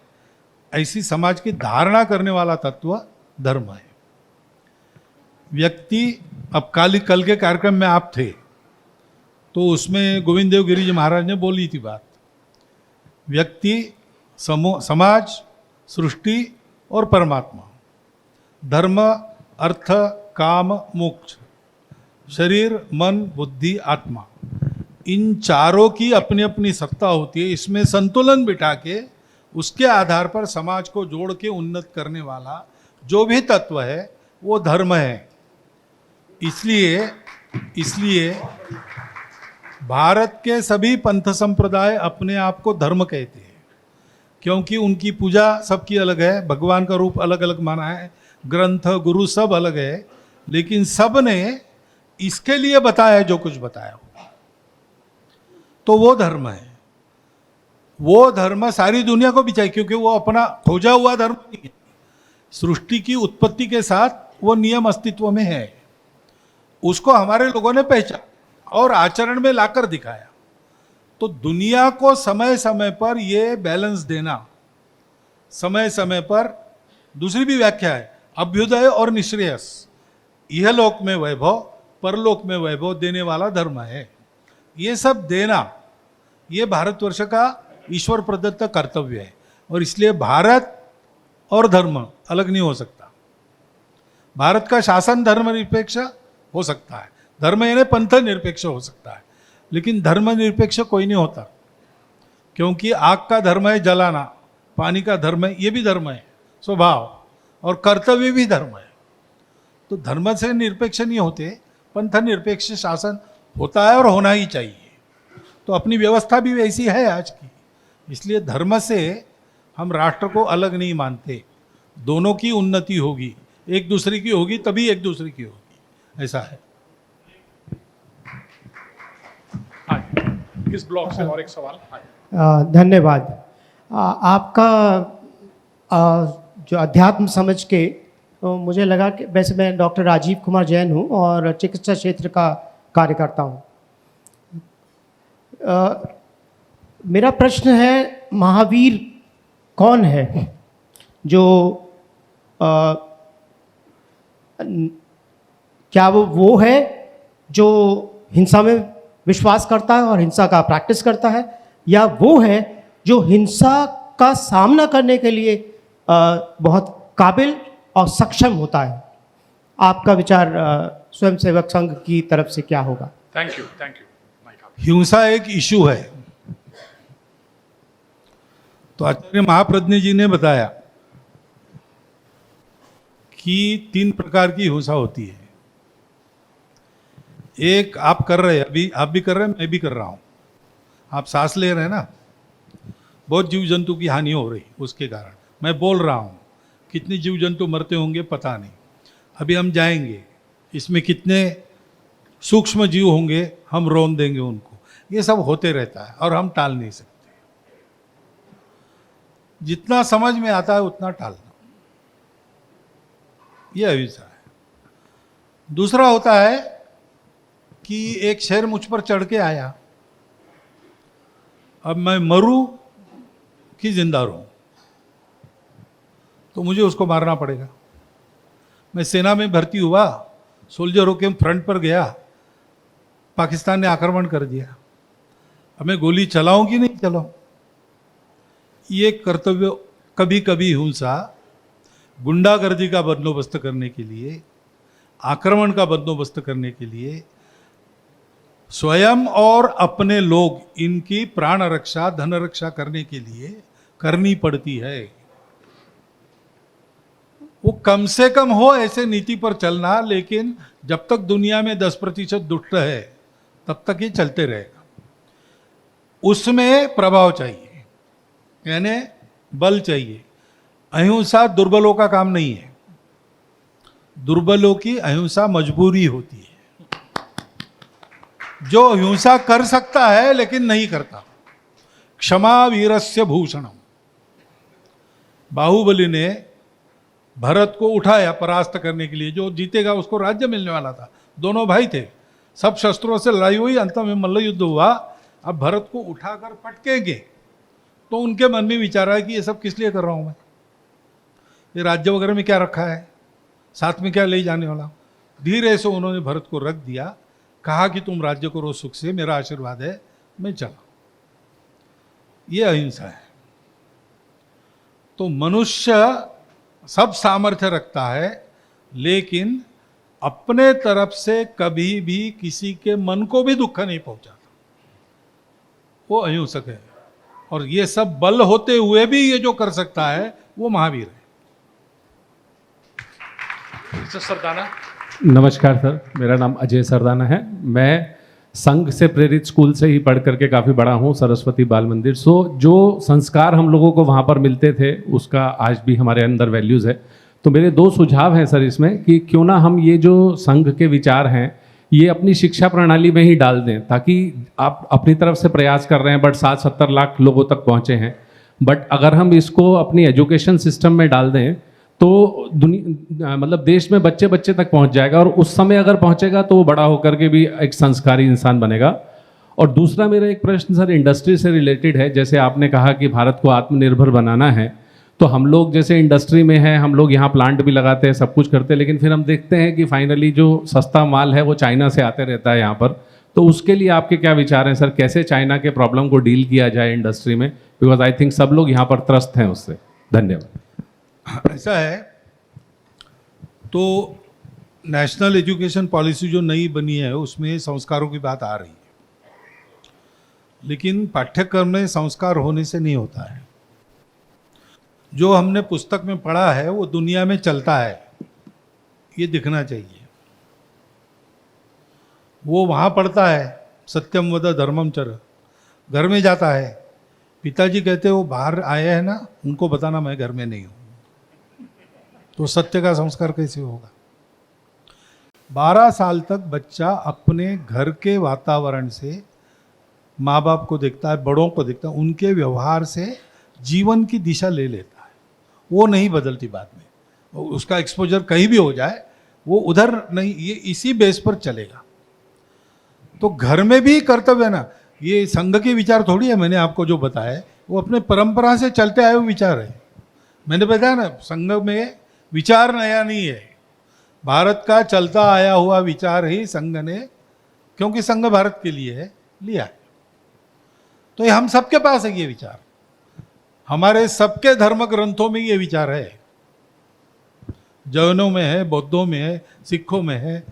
ऐसी समाज की धारणा करने वाला तत्व धर्म है। व्यक्ति, अब कल के कार्यक्रम में आप थे तो उसमें गोविंद देव गिरी जी महाराज ने बोली थी बात, व्यक्ति, समाज, सृष्टि और परमात्मा, धर्म, अर्थ, काम, मोक्ष, शरीर, मन, बुद्धि, आत्मा, इन चारों की अपनी अपनी सत्ता होती है। इसमें संतुलन बिठा के उसके आधार पर समाज को जोड़ के उन्नत करने वाला जो भी तत्व है वो धर्म है। इसलिए भारत के सभी पंथ संप्रदाय अपने आप को धर्म कहते हैं, क्योंकि उनकी पूजा सबकी अलग है, भगवान का रूप अलग अलग माना है, ग्रंथ, गुरु सब अलग है, लेकिन सब ने इसके लिए बताया जो कुछ बताया, तो वो धर्म है। वो धर्म सारी दुनिया को भी चाहिए, क्योंकि वो अपना खोजा हुआ धर्म नहीं है। सृष्टि की उत्पत्ति के साथ वो नियम अस्तित्व में है, उसको हमारे लोगों ने पहचाना और आचरण में लाकर दिखाया। तो दुनिया को समय समय पर ये बैलेंस देना, समय समय पर, दूसरी भी व्याख्या है, अभ्युदय और निश्रेयस, यह लोक में वैभव, परलोक में वैभव देने वाला धर्म है। ये सब देना, ये भारतवर्ष का ईश्वर प्रदत्त कर्तव्य है। और इसलिए भारत और धर्म अलग नहीं हो सकता। भारत का शासन धर्मनिरपेक्ष हो सकता है, धर्म यानी पंथ निरपेक्ष हो सकता है, लेकिन धर्मनिरपेक्ष कोई नहीं होता, क्योंकि आग का धर्म है जलाना, पानी का धर्म है, ये भी धर्म है स्वभाव, और कर्तव्य भी धर्म है। तो धर्म से निरपेक्ष नहीं होते, पंथ निरपेक्ष शासन होता है और होना ही चाहिए। तो अपनी व्यवस्था भी वैसी है आज की, इसलिए धर्म से हम राष्ट्र को अलग नहीं मानते। दोनों की उन्नति होगी, एक दूसरे की होगी तभी एक दूसरे की होगी, ऐसा है। इस ब्लॉक से और एक सवाल। धन्यवाद। आपका जो अध्यात्म समझ के मुझे लगा कि वैसे मैं डॉक्टर राजीव कुमार जैन हूँ और चिकित्सा क्षेत्र का कार्यकर्ता हूँ। मेरा प्रश्न है, महावीर कौन है जो क्या वो है जो हिंसा में विश्वास करता है और हिंसा का प्रैक्टिस करता है, या वो है जो हिंसा का सामना करने के लिए बहुत काबिल और सक्षम होता है? आपका विचार स्वयंसेवक संघ की तरफ से क्या होगा? Thank you. हिंसा एक इशू है, तो आचार्य महाप्रज्ञ जी ने बताया कि 3 प्रकार की हिंसा होती है। एक आप कर रहे हैं, अभी आप भी कर रहे हैं, मैं भी कर रहा हूं। आप सांस ले रहे हैं ना, बहुत जीव जंतु की हानि हो रही उसके कारण मैं बोल रहा हूं। कितने जीव जंतु मरते होंगे पता नहीं, अभी हम जाएंगे, इसमें कितने सूक्ष्म जीव होंगे, हम रोन देंगे उनको। ये सब होते रहता है और हम टाल नहीं सकते। जितना समझ में आता है उतना टालना, यह अहिंसा है। दूसरा होता है कि एक शेर मुझ पर चढ़ के आया, अब मैं मरूं कि जिंदा रहूं, तो मुझे उसको मारना पड़ेगा। मैं सेना में भर्ती हुआ, सोल्जर होकर फ्रंट पर गया, पाकिस्तान ने आक्रमण कर दिया, अब मैं गोली चलाऊं कि नहीं चलाऊं? ये कर्तव्य कभी कभी हिंसा, गुंडागर्दी का बंदोबस्त करने के लिए, आक्रमण का बंदोबस्त करने के लिए स्वयं और अपने लोग इनकी प्राण रक्षा, धन रक्षा करने के लिए करनी पड़ती है। वो कम से कम हो ऐसे नीति पर चलना, लेकिन जब तक दुनिया में 10% दुष्ट है तब तक ये चलते रहेगा। उसमें प्रभाव चाहिए, यानी बल चाहिए। अहिंसा दुर्बलों का काम नहीं है, दुर्बलों की अहिंसा मजबूरी होती है। जो हिंसा कर सकता है लेकिन नहीं करता, क्षमा वीरस्य भूषणम। बाहुबली ने भरत को उठाया परास्त करने के लिए, जो जीतेगा उसको राज्य मिलने वाला था। दोनों भाई थे, सब शस्त्रों से लड़ाई हुई, अंत में मल्ल युद्ध हुआ। अब भरत को उठाकर पटकेंगे तो उनके मन में विचार आया कि ये सब किस लिए कर रहा हूं मैं, ये राज्य वगैरह में क्या रखा है, साथ में क्या ले जाने वाला। धीरे से उन्होंने भरत को रख दिया, कहा कि तुम राज्य करो सुख से, मेरा आशीर्वाद है, मैं चला। ये अहिंसा है। तो मनुष्य सब सामर्थ्य रखता है, लेकिन अपने तरफ से कभी भी किसी के मन को भी दुख नहीं पहुंचाता, वो अहिंसक है। और ये सब बल होते हुए भी ये जो कर सकता है वो महावीर है। सरदाना। नमस्कार सर, मेरा नाम अजय सरदाना है। मैं संघ से प्रेरित स्कूल से ही पढ़ करके काफ़ी बड़ा हूँ, सरस्वती बाल मंदिर। जो संस्कार हम लोगों को वहाँ पर मिलते थे उसका आज भी हमारे अंदर वैल्यूज़ है। तो मेरे 2 सुझाव हैं सर इसमें, कि क्यों ना हम ये जो संघ के विचार हैं ये अपनी शिक्षा प्रणाली में ही डाल दें, ताकि आप अपनी तरफ से प्रयास कर रहे हैं बट 60-70 लाख लोगों तक पहुँचे हैं, बट अगर हम इसको अपनी एजुकेशन सिस्टम में डाल दें तो मतलब देश में बच्चे बच्चे तक पहुंच जाएगा, और उस समय अगर पहुंचेगा तो वो बड़ा होकर के भी एक संस्कारी इंसान बनेगा। और दूसरा मेरा एक प्रश्न सर इंडस्ट्री से रिलेटेड है। जैसे आपने कहा कि भारत को आत्मनिर्भर बनाना है, तो हम लोग जैसे इंडस्ट्री में हैं, हम लोग यहाँ प्लांट भी लगाते हैं, सब कुछ करते हैं, लेकिन फिर हम देखते हैं कि फाइनली जो सस्ता माल है वो चाइना से आते रहता है यहाँ पर। तो उसके लिए आपके क्या विचार हैं सर, कैसे चाइना के प्रॉब्लम को डील किया जाए इंडस्ट्री में? बिकॉज आई थिंक सब लोग यहाँ पर त्रस्त हैं उससे। धन्यवाद। ऐसा है, तो नेशनल एजुकेशन पॉलिसी जो नई बनी है उसमें संस्कारों की बात आ रही है, लेकिन पाठ्यक्रम में संस्कार होने से नहीं होता है। जो हमने पुस्तक में पढ़ा है वो दुनिया में चलता है, ये दिखना चाहिए। वो वहाँ पढ़ता है सत्यम वद धर्मम चर, घर में जाता है, पिताजी कहते वो बाहर आए हैं ना, उनको बताना मैं घर में नहीं हूँ, तो सत्य का संस्कार कैसे होगा? 12 साल तक बच्चा अपने घर के वातावरण से माँ बाप को देखता है, बड़ों को देखता है, उनके व्यवहार से जीवन की दिशा ले लेता है, वो नहीं बदलती बाद में। उसका एक्सपोजर कहीं भी हो जाए वो उधर नहीं, ये इसी बेस पर चलेगा। तो घर में भी कर्तव्य है ना, ये संघ के विचार थोड़ी है, मैंने आपको जो बताया वो अपने परंपरा से चलते आए हुए विचार है। मैंने बताया ना, संघ में विचार नया नहीं है, भारत का चलता आया हुआ विचार ही संघ ने, क्योंकि संघ भारत के लिए है, लिया है। तो ये हम सबके पास है ये विचार, हमारे सबके धर्म ग्रंथों में ये विचार है, जैनों में है, बौद्धों में है, सिखों में है,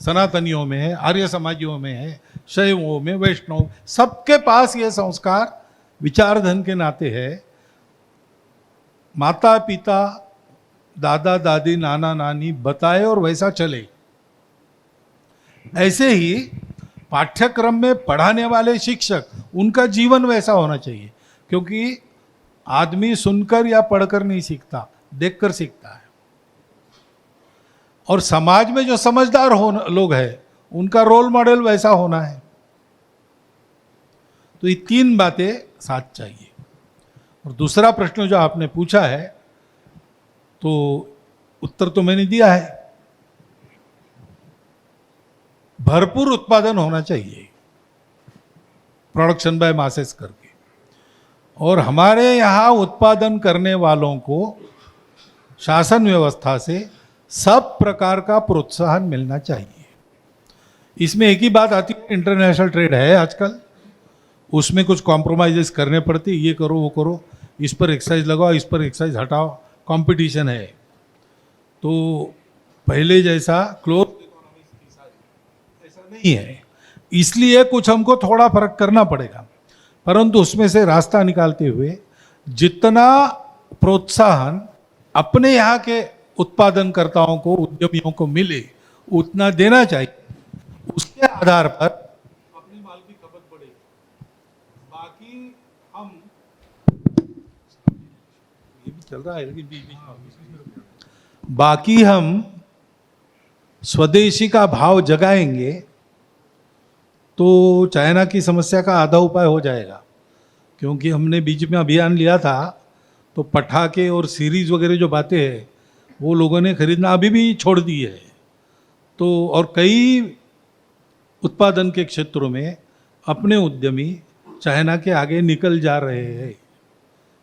सनातनियों में है, आर्य समाजियों में है, शैवों में, वैष्णव, सबके पास ये संस्कार विचार धन के नाते है। माता पिता, दादा दादी, नाना नानी बताए और वैसा चले। ऐसे ही पाठ्यक्रम में पढ़ाने वाले शिक्षक, उनका जीवन वैसा होना चाहिए, क्योंकि आदमी सुनकर या पढ़कर नहीं सीखता, देखकर सीखता है। और समाज में जो समझदार लोग हैं उनका रोल मॉडल वैसा होना है। तो ये 3 बातें साथ चाहिए। और दूसरा प्रश्न जो आपने पूछा है, तो उत्तर तो मैंने दिया है, भरपूर उत्पादन होना चाहिए, प्रोडक्शन बाय मासेस करके। और हमारे यहाँ उत्पादन करने वालों को शासन व्यवस्था से सब प्रकार का प्रोत्साहन मिलना चाहिए। इसमें एक ही बात आती है, इंटरनेशनल ट्रेड है आजकल, उसमें कुछ कॉम्प्रोमाइजेस करने पड़ते, ये करो वो करो, इस पर एक्साइज लगाओ, इस पर एक्साइज हटाओ, कंपटीशन है। तो पहले जैसा क्लोज ऐसा नहीं है, इसलिए कुछ हमको थोड़ा फर्क करना पड़ेगा, परंतु उसमें से रास्ता निकालते हुए जितना प्रोत्साहन अपने यहाँ के उत्पादनकर्ताओं को, उद्यमियों को मिले उतना देना चाहिए। उसके आधार पर अपनी माल की खपत बढ़ेगी। बाकी हम, ये भी चल रहा है लेकिन बीच बीच में, बाकी हम स्वदेशी का भाव जगाएंगे तो चाइना की समस्या का आधा उपाय हो जाएगा। क्योंकि हमने बीच में अभियान लिया था तो पटाखे और सीरीज वगैरह जो बातें हैं वो लोगों ने खरीदना अभी भी छोड़ दी है। तो और कई उत्पादन के क्षेत्रों में अपने उद्यमी चाइना के आगे निकल जा रहे हैं।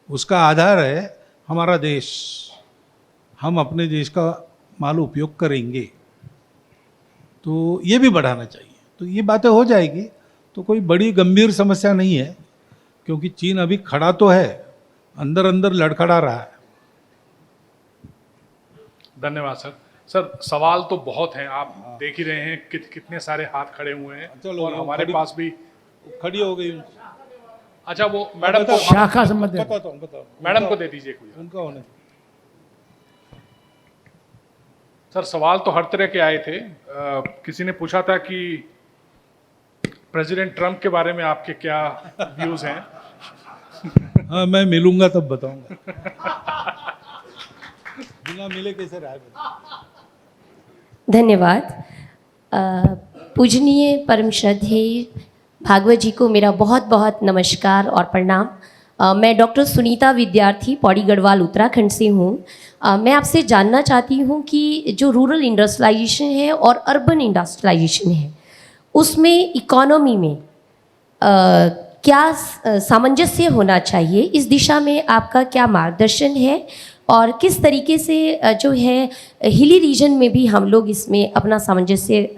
उसका आधार है हमारा देश, हम अपने देश का माल उपयोग करेंगे, तो ये भी बढ़ाना चाहिए। तो ये बातें हो जाएगी तो कोई बड़ी गंभीर समस्या नहीं है, क्योंकि चीन अभी खड़ा तो है, अंदर अंदर लड़खड़ा रहा है। धन्यवाद सर। सर सवाल तो बहुत हैं, आप देख ही रहे हैं कितने सारे हाथ खड़े हुए हैं। चलो, और हमारे पास भी खड़ी हो गई। अच्छा, वो मैडम को, शाखा संबंध बताओ मैडम को दे दीजिए कोई। उनका होने। सर सवाल तो हर तरह के आए थे। किसी ने पूछा था कि प्रेसिडेंट ट्रंप के बारे में आपके क्या व्यूज हैं? हाँ, मैं मिलूंगा तब बताऊंगा। बिना मिले कैसे रहा? धन्यवाद। पूजनीय परम श्रद्धेय भागवत जी को मेरा बहुत बहुत नमस्कार और प्रणाम। मैं डॉक्टर सुनीता विद्यार्थी पौड़ी गढ़वाल उत्तराखंड से हूँ। मैं आपसे जानना चाहती हूँ कि जो रूरल इंडस्ट्रियलाइजेशन है और अर्बन इंडस्ट्रियलाइजेशन है उसमें इकोनॉमी में क्या सामंजस्य होना चाहिए, इस दिशा में आपका क्या मार्गदर्शन है और किस तरीके से जो है हिली रीजन में भी हम लोग इसमें अपना सामंजस्य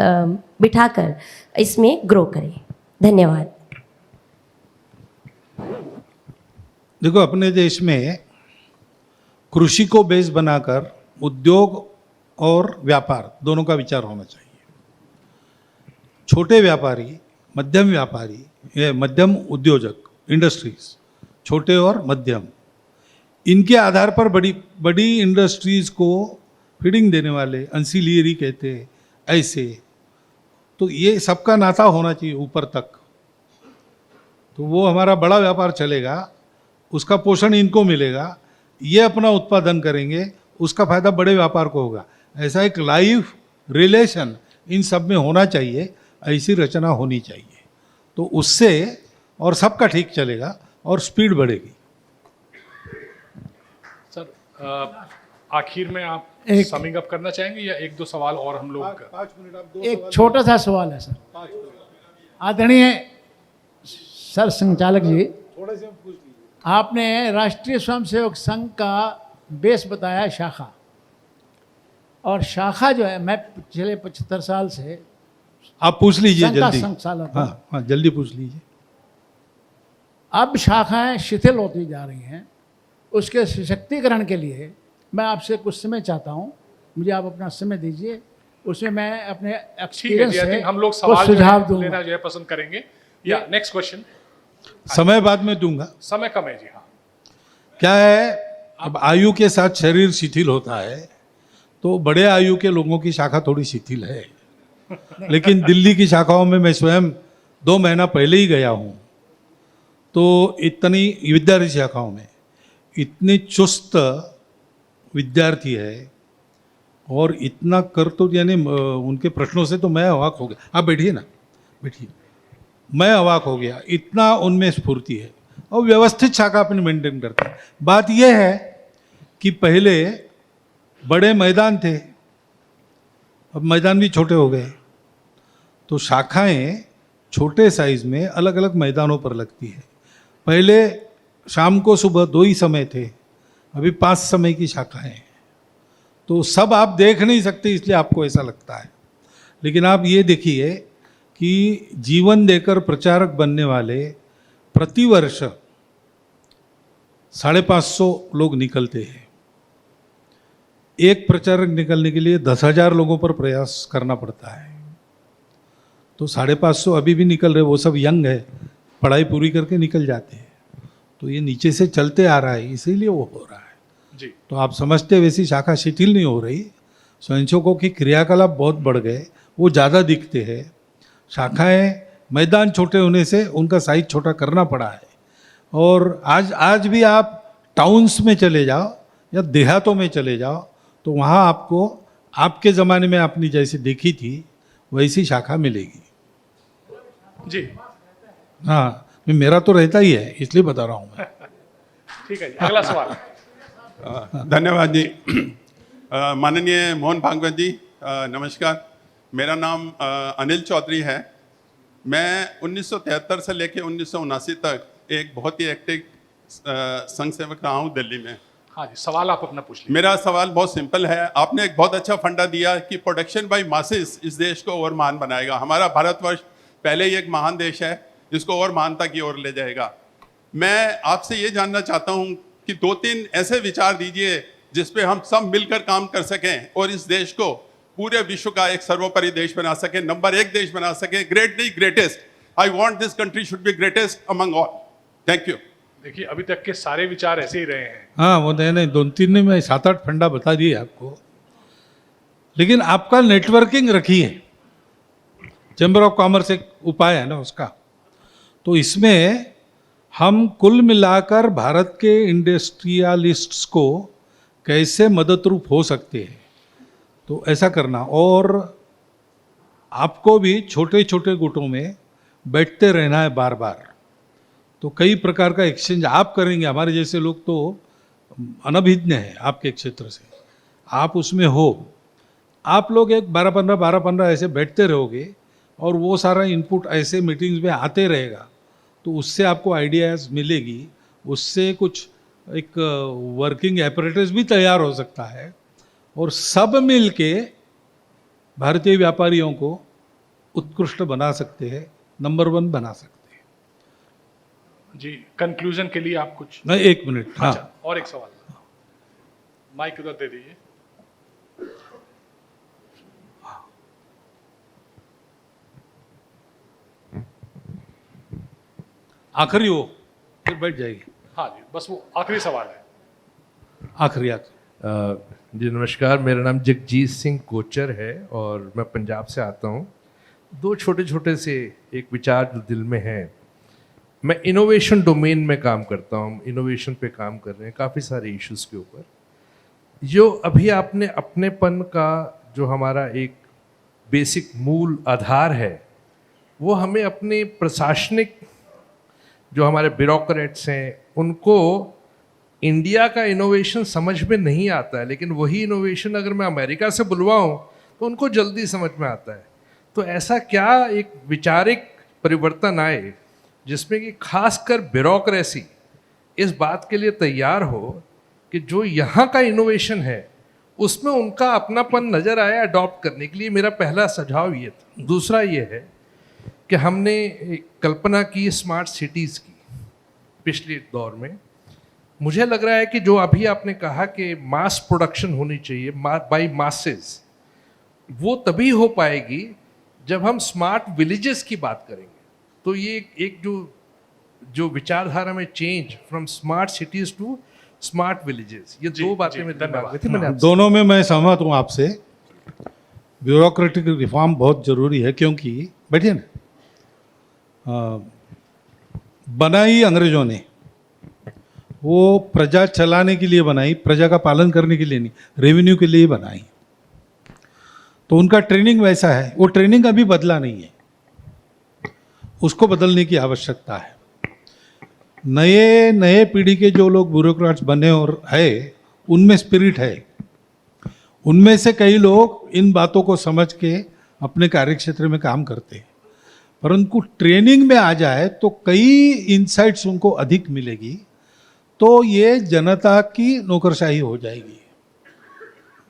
बिठाकर इसमें ग्रो करें। धन्यवाद। देखो, अपने देश में कृषि को बेस बनाकर उद्योग और व्यापार दोनों का विचार होना चाहिए। छोटे व्यापारी, मध्यम व्यापारी, ये मध्यम उद्योजक, इंडस्ट्रीज, छोटे और मध्यम, इनके आधार पर बड़ी बड़ी इंडस्ट्रीज को फीडिंग देने वाले अंसिलियरी कहते हैं, ऐसे तो ये सबका नाता होना चाहिए ऊपर तक। तो वो हमारा बड़ा व्यापार चलेगा, उसका पोषण इनको मिलेगा, ये अपना उत्पादन करेंगे, उसका फायदा बड़े व्यापार को होगा। ऐसा एक लाइफ रिलेशन इन सब में होना चाहिए, ऐसी रचना होनी चाहिए। तो उससे और सबका ठीक चलेगा और स्पीड बढ़ेगी। सर आखिर में आप एक- समिंग अप करना चाहेंगे या एक दो सवाल और हम लोग 5 मिनट आप एक छोटा सा सवाल है सर। आदरणीय सर संचालक जी, थोड़े से पूछ लीजिए। आपने राष्ट्रीय स्वयंसेवक संघ का बेस बताया शाखा, और शाखा जो है, मैं पिछले 75 साल से आप पूछ लीजिए संघ का जल्दी। संचालक हूं। हाँ हाँ, जल्दी पूछ लीजिए। अब शाखाएं शिथिल होती जा रही हैं, उसके सशक्तिकरण के लिए मैं आपसे कुछ समय चाहता हूं, मुझे आप अपना समय दीजिए, उसमें मैं अपने ठीक है एक्सपीरियंस जी, I से think हम लोग कुछ सवाल जो सुझाव है दूंगा। लेना जो है पसंद करेंगे। या नेक्स्ट क्वेश्चन। समय बाद में दूंगा। समय कम है जी। हाँ क्या है, अब आयु के साथ शरीर शिथिल होता है, तो बड़े आयु के लोगों की शाखा थोड़ी शिथिल है। लेकिन दिल्ली की शाखाओं में मैं स्वयं 2 महीना पहले ही गया हूँ, तो इतनी विद्यार्थी शाखाओं में इतनी चुस्त विद्यार्थी है और इतना कर, तो यानी उनके प्रश्नों से तो मैं अवाक हो गया। आप बैठिए ना, बैठिए। मैं अवाक हो गया, इतना उनमें स्फूर्ति है और व्यवस्थित शाखा अपनी मेंटेन करते हैं। बात यह है कि पहले बड़े मैदान थे, अब मैदान भी छोटे हो गए, तो शाखाएं छोटे साइज में अलग अलग मैदानों पर लगती है। पहले शाम को सुबह 2 ही समय थे, अभी 5 समय की शाखाएं हैं। तो सब आप देख नहीं सकते, इसलिए आपको ऐसा लगता है। लेकिन आप ये देखिए कि जीवन देकर प्रचारक बनने वाले प्रतिवर्ष 550 लोग निकलते हैं। एक प्रचारक निकलने के लिए 10,000 लोगों पर प्रयास करना पड़ता है। तो 550 अभी भी निकल रहे, वो सब यंग है, पढ़ाई पूरी करके निकल जाते हैं। तो ये नीचे से चलते आ रहा है, इसीलिए वो हो रहा है जी। तो आप समझते वैसी शाखा शिथिल नहीं हो रही। स्वयंसेवकों की क्रियाकलाप बहुत बढ़ गए, वो ज़्यादा दिखते हैं। शाखाएं मैदान छोटे होने से उनका साइज छोटा करना पड़ा है। और आज भी आप टाउन्स में चले जाओ या देहातों में चले जाओ, तो वहाँ आपको आपके ज़माने में आपने जैसे देखी थी वैसी शाखा मिलेगी। जी हाँ, मेरा तो रहता ही है, इसलिए बता रहा हूँ मैं। ठीक है जी, अगला सवाल। धन्यवाद जी। माननीय मोहन भागवत जी, नमस्कार। मेरा नाम अनिल चौधरी है। मैं 1973 से लेकर 1979 तक एक बहुत ही एक्टिव संघ सेवक रहा हूँ दिल्ली में। हाँ जी, सवाल आप अपना पूछ लीजिए। मेरा सवाल बहुत सिंपल है। आपने एक बहुत अच्छा फंडा दिया कि प्रोडक्शन बाय मासेस इस देश को और महान बनाएगा। हमारा भारतवर्ष पहले ही एक महान देश है, इसको और महानता की ओर ले जाएगा। मैं आपसे ये जानना चाहता हूँ कि 2-3 ऐसे विचार दीजिए जिस पे हम सब मिलकर काम कर सकें और इस देश को पूरे विश्व का एक सर्वोपरि देश बना सके, नंबर 1 देश बना सके। ग्रेट नहीं, greatest. I want this country should be greatest among all. Thank you. देखिए, अभी तक के सारे विचार ऐसे ही रहे हैं। हाँ, वो नहीं 2-3 ने मैं 7-8 फंडा बता दिए आपको। लेकिन आपका नेटवर्किंग रखिए, चैम्बर ऑफ कॉमर्स एक उपाय है ना उसका। तो इसमें हम कुल मिलाकर भारत के इंडस्ट्रियलिस्ट्स को कैसे मददरूप हो सकते हैं, तो ऐसा करना। और आपको भी छोटे छोटे गुटों में बैठते रहना है बार बार। तो कई प्रकार का एक्सचेंज आप करेंगे। हमारे जैसे लोग तो अनभिज्ञ हैं आपके क्षेत्र से, आप उसमें हो। आप लोग एक 12-15 ऐसे बैठते रहोगे और वो सारा इनपुट ऐसे मीटिंग्स में आते रहेगा, तो उससे आपको आइडियाज़ मिलेगी। उससे कुछ एक वर्किंग एपरेटस भी तैयार हो सकता है और सब मिलके भारतीय व्यापारियों को उत्कृष्ट बना सकते हैं, नंबर 1 बना सकते हैं। जी, कंक्लूजन के लिए आप कुछ? नहीं, 1 मिनट। हाँ, अच्छा, और एक सवाल। माइक उधर दे दीजिए। आखिरी हो, फिर बैठ जाइए। हाँ जी, बस वो आखिरी सवाल है। आखिरी जी नमस्कार, मेरा नाम जगजीत सिंह कोचर है और मैं पंजाब से आता हूँ। दो छोटे छोटे से एक विचार जो दिल में है। मैं इनोवेशन डोमेन में काम करता हूँ, इनोवेशन पे काम कर रहे हैं काफ़ी सारे इश्यूज़ के ऊपर। जो अभी आपने अपनेपन का जो हमारा एक बेसिक मूल आधार है, वो हमें अपने प्रशासनिक जो हमारे ब्यूरोक्रेट्स हैं उनको इंडिया का इनोवेशन समझ में नहीं आता है, लेकिन वही इनोवेशन अगर मैं अमेरिका से बुलवाऊं तो उनको जल्दी समझ में आता है। तो ऐसा क्या एक वैचारिक परिवर्तन आए जिसमें कि खासकर ब्यूरोक्रेसी इस बात के लिए तैयार हो कि जो यहाँ का इनोवेशन है उसमें उनका अपनापन नज़र आया अडॉप्ट करने के लिए। मेरा पहला सुझाव ये था। दूसरा ये है कि हमने एक कल्पना की स्मार्ट सिटीज़ की पिछले दौर में। मुझे लग रहा है कि जो अभी आपने कहा कि मास प्रोडक्शन होनी चाहिए बाय मासेस, वो तभी हो पाएगी जब हम स्मार्ट विलेजेस की बात करेंगे। तो ये एक जो विचारधारा में change from smart cities to smart villages, ये दो बातें मेरे दिमाग में थी। मैंने दोनों में मैं सहमत हूँ आपसे। ब्यूरोक्रेटिक रिफॉर्म बहुत जरूरी है, क्योंकि बैठिए ना, बनाई अंग्रेजों ने, वो प्रजा चलाने के लिए बनाई, प्रजा का पालन करने के लिए नहीं, रेवेन्यू के लिए बनाई। तो उनका ट्रेनिंग वैसा है, वो ट्रेनिंग अभी बदला नहीं है, उसको बदलने की आवश्यकता है। नए पीढ़ी के जो लोग ब्यूरोक्रेट्स बने और है, उनमें स्पिरिट है। उनमें से कई लोग इन बातों को समझ के अपने कार्यक्षेत्र में काम करते हैं, परंतु ट्रेनिंग में आ जाए तो कई इंसाइट्स उनको अधिक मिलेगी, तो ये जनता की नौकरशाही हो जाएगी।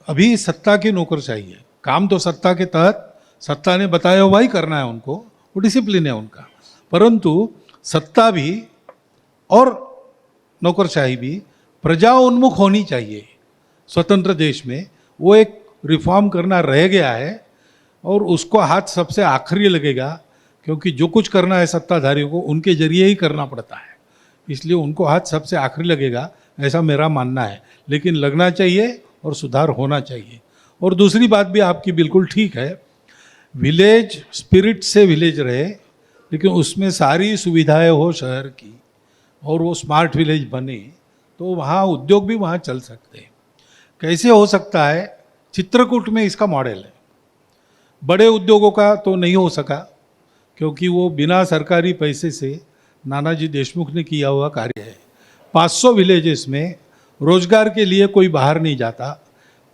अभी सत्ता की नौकरशाही है, काम तो सत्ता के तहत सत्ता ने बताया हुआ ही करना है उनको, वो डिसिप्लिन है उनका, परंतु सत्ता भी और नौकरशाही भी प्रजा उन्मुख होनी चाहिए। स्वतंत्र देश में वो एक रिफॉर्म करना रह गया है और उसको हाथ सबसे आखिरी लगेगा, क्योंकि जो कुछ करना है सत्ताधारियों को उनके जरिए ही करना पड़ता है, इसलिए उनको हाथ सबसे आखिरी लगेगा, ऐसा मेरा मानना है। लेकिन लगना चाहिए और सुधार होना चाहिए। और दूसरी बात भी आपकी बिल्कुल ठीक है, विलेज स्पिरिट से विलेज रहे, लेकिन उसमें सारी सुविधाएं हो शहर की और वो स्मार्ट विलेज बने, तो वहाँ उद्योग भी वहाँ चल सकते हैं। कैसे हो सकता है? चित्रकूट में इसका मॉडल है। बड़े उद्योगों का तो नहीं हो सका, क्योंकि वो बिना सरकारी पैसे से नानाजी देशमुख ने किया हुआ कार्य है। 500 विलेजेस में रोजगार के लिए कोई बाहर नहीं जाता,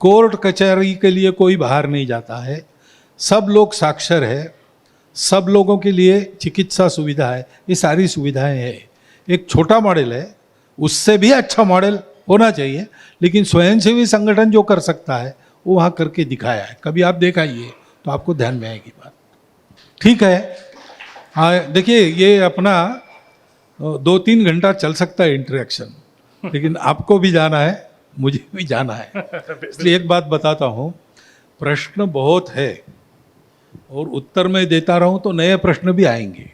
कोर्ट कचहरी के लिए कोई बाहर नहीं जाता है, सब लोग साक्षर है, सब लोगों के लिए चिकित्सा सुविधा है, ये सारी सुविधाएं हैं। एक छोटा मॉडल है, उससे भी अच्छा मॉडल होना चाहिए, लेकिन स्वयंसेवी संगठन जो कर सकता है वो वहाँ करके दिखाया है। कभी आप दिखाइए तो आपको ध्यान में आएगी बात। ठीक है, हाँ देखिए, ये अपना 2-3 घंटा चल सकता है इंटरेक्शन, लेकिन आपको भी जाना है, मुझे भी जाना है, इसलिए एक बात बताता हूँ, प्रश्न बहुत है और उत्तर मैं देता रहूँ तो नए प्रश्न भी आएंगे,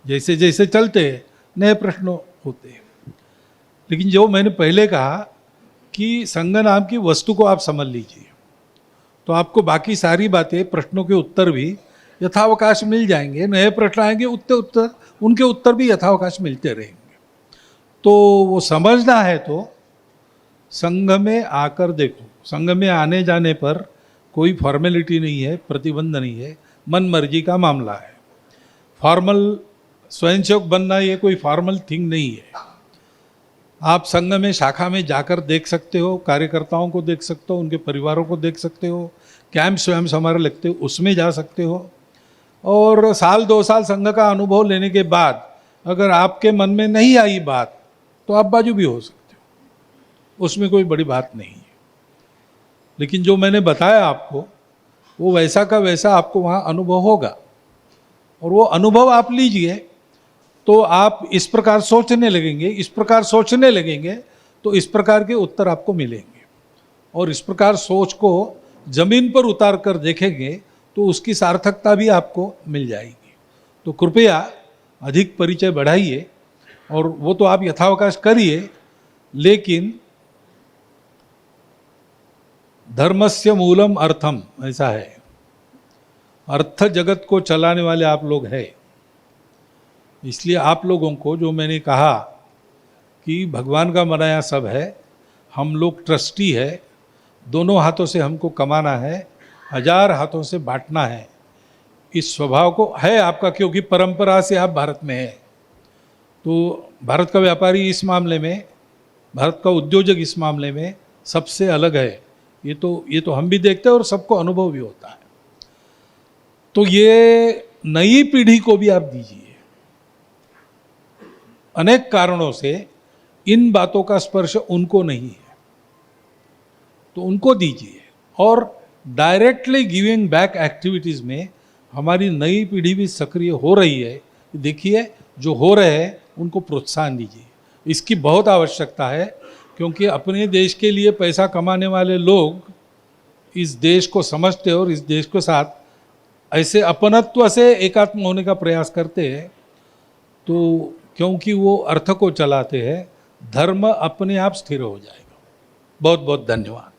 जैसे जैसे चलते नए प्रश्न होते हैं। लेकिन जो मैंने पहले कहा कि संघ नाम की वस्तु को आप समझ लीजिए, तो आपको बाकी सारी बातें, प्रश्नों के उत्तर भी यथावकाश मिल जाएंगे। नए प्रश्न आएंगे, उनके उत्तर भी यथावकाश मिलते रहेंगे। तो वो समझना है तो संघ में आकर देखो। संघ में आने जाने पर कोई फॉर्मेलिटी नहीं है, प्रतिबंध नहीं है, मन मर्जी का मामला है। फॉर्मल स्वयंसेवक बनना ये कोई फॉर्मल थिंग नहीं है। आप संघ में शाखा में जाकर देख सकते हो, कार्यकर्ताओं को देख सकते हो, उनके परिवारों को देख सकते हो, कैंप स्वयं हमारे लगते हो, उसमें जा सकते हो। और साल 2 साल संघ का अनुभव लेने के बाद अगर आपके मन में नहीं आई बात तो आप बाजू भी हो सकते हो, उसमें कोई बड़ी बात नहीं है। लेकिन जो मैंने बताया आपको, वो वैसा का वैसा आपको वहाँ अनुभव होगा, और वो अनुभव आप लीजिए तो आप इस प्रकार सोचने लगेंगे, इस प्रकार सोचने लगेंगे तो इस प्रकार के उत्तर आपको मिलेंगे। और इस प्रकार सोच को जमीन पर उतार कर देखेंगे तो उसकी सार्थकता भी आपको मिल जाएगी। तो कृपया अधिक परिचय बढ़ाइए और वो तो आप यथावकाश करिए, लेकिन धर्मस्य मूलम अर्थम, ऐसा है। अर्थ जगत को चलाने वाले आप लोग हैं। इसलिए आप लोगों को, जो मैंने कहा कि भगवान का बनाया सब है, हम लोग ट्रस्टी है, दोनों हाथों से हमको कमाना है, 1000 हाथों से बांटना है, इस स्वभाव को है आपका, क्योंकि परंपरा से आप भारत में हैं। तो भारत का व्यापारी इस मामले में, भारत का उद्योजक इस मामले में सबसे अलग है। ये तो हम भी देखते हैं और सबको अनुभव भी होता है। तो ये नई पीढ़ी को भी आप दीजिए। अनेक कारणों से इन बातों का स्पर्श उनको नहीं है, तो उनको दीजिए। और डायरेक्टली गिविंग बैक एक्टिविटीज़ में हमारी नई पीढ़ी भी सक्रिय हो रही है। देखिए, जो हो रहे हैं उनको प्रोत्साहन दीजिए। इसकी बहुत आवश्यकता है, क्योंकि अपने देश के लिए पैसा कमाने वाले लोग इस देश को समझते और इस देश के साथ ऐसे अपनत्व से एकात्म होने का प्रयास करते हैं। तो क्योंकि वो अर्थ को चलाते हैं, धर्म अपने आप स्थिर हो जाएगा। बहुत बहुत धन्यवाद।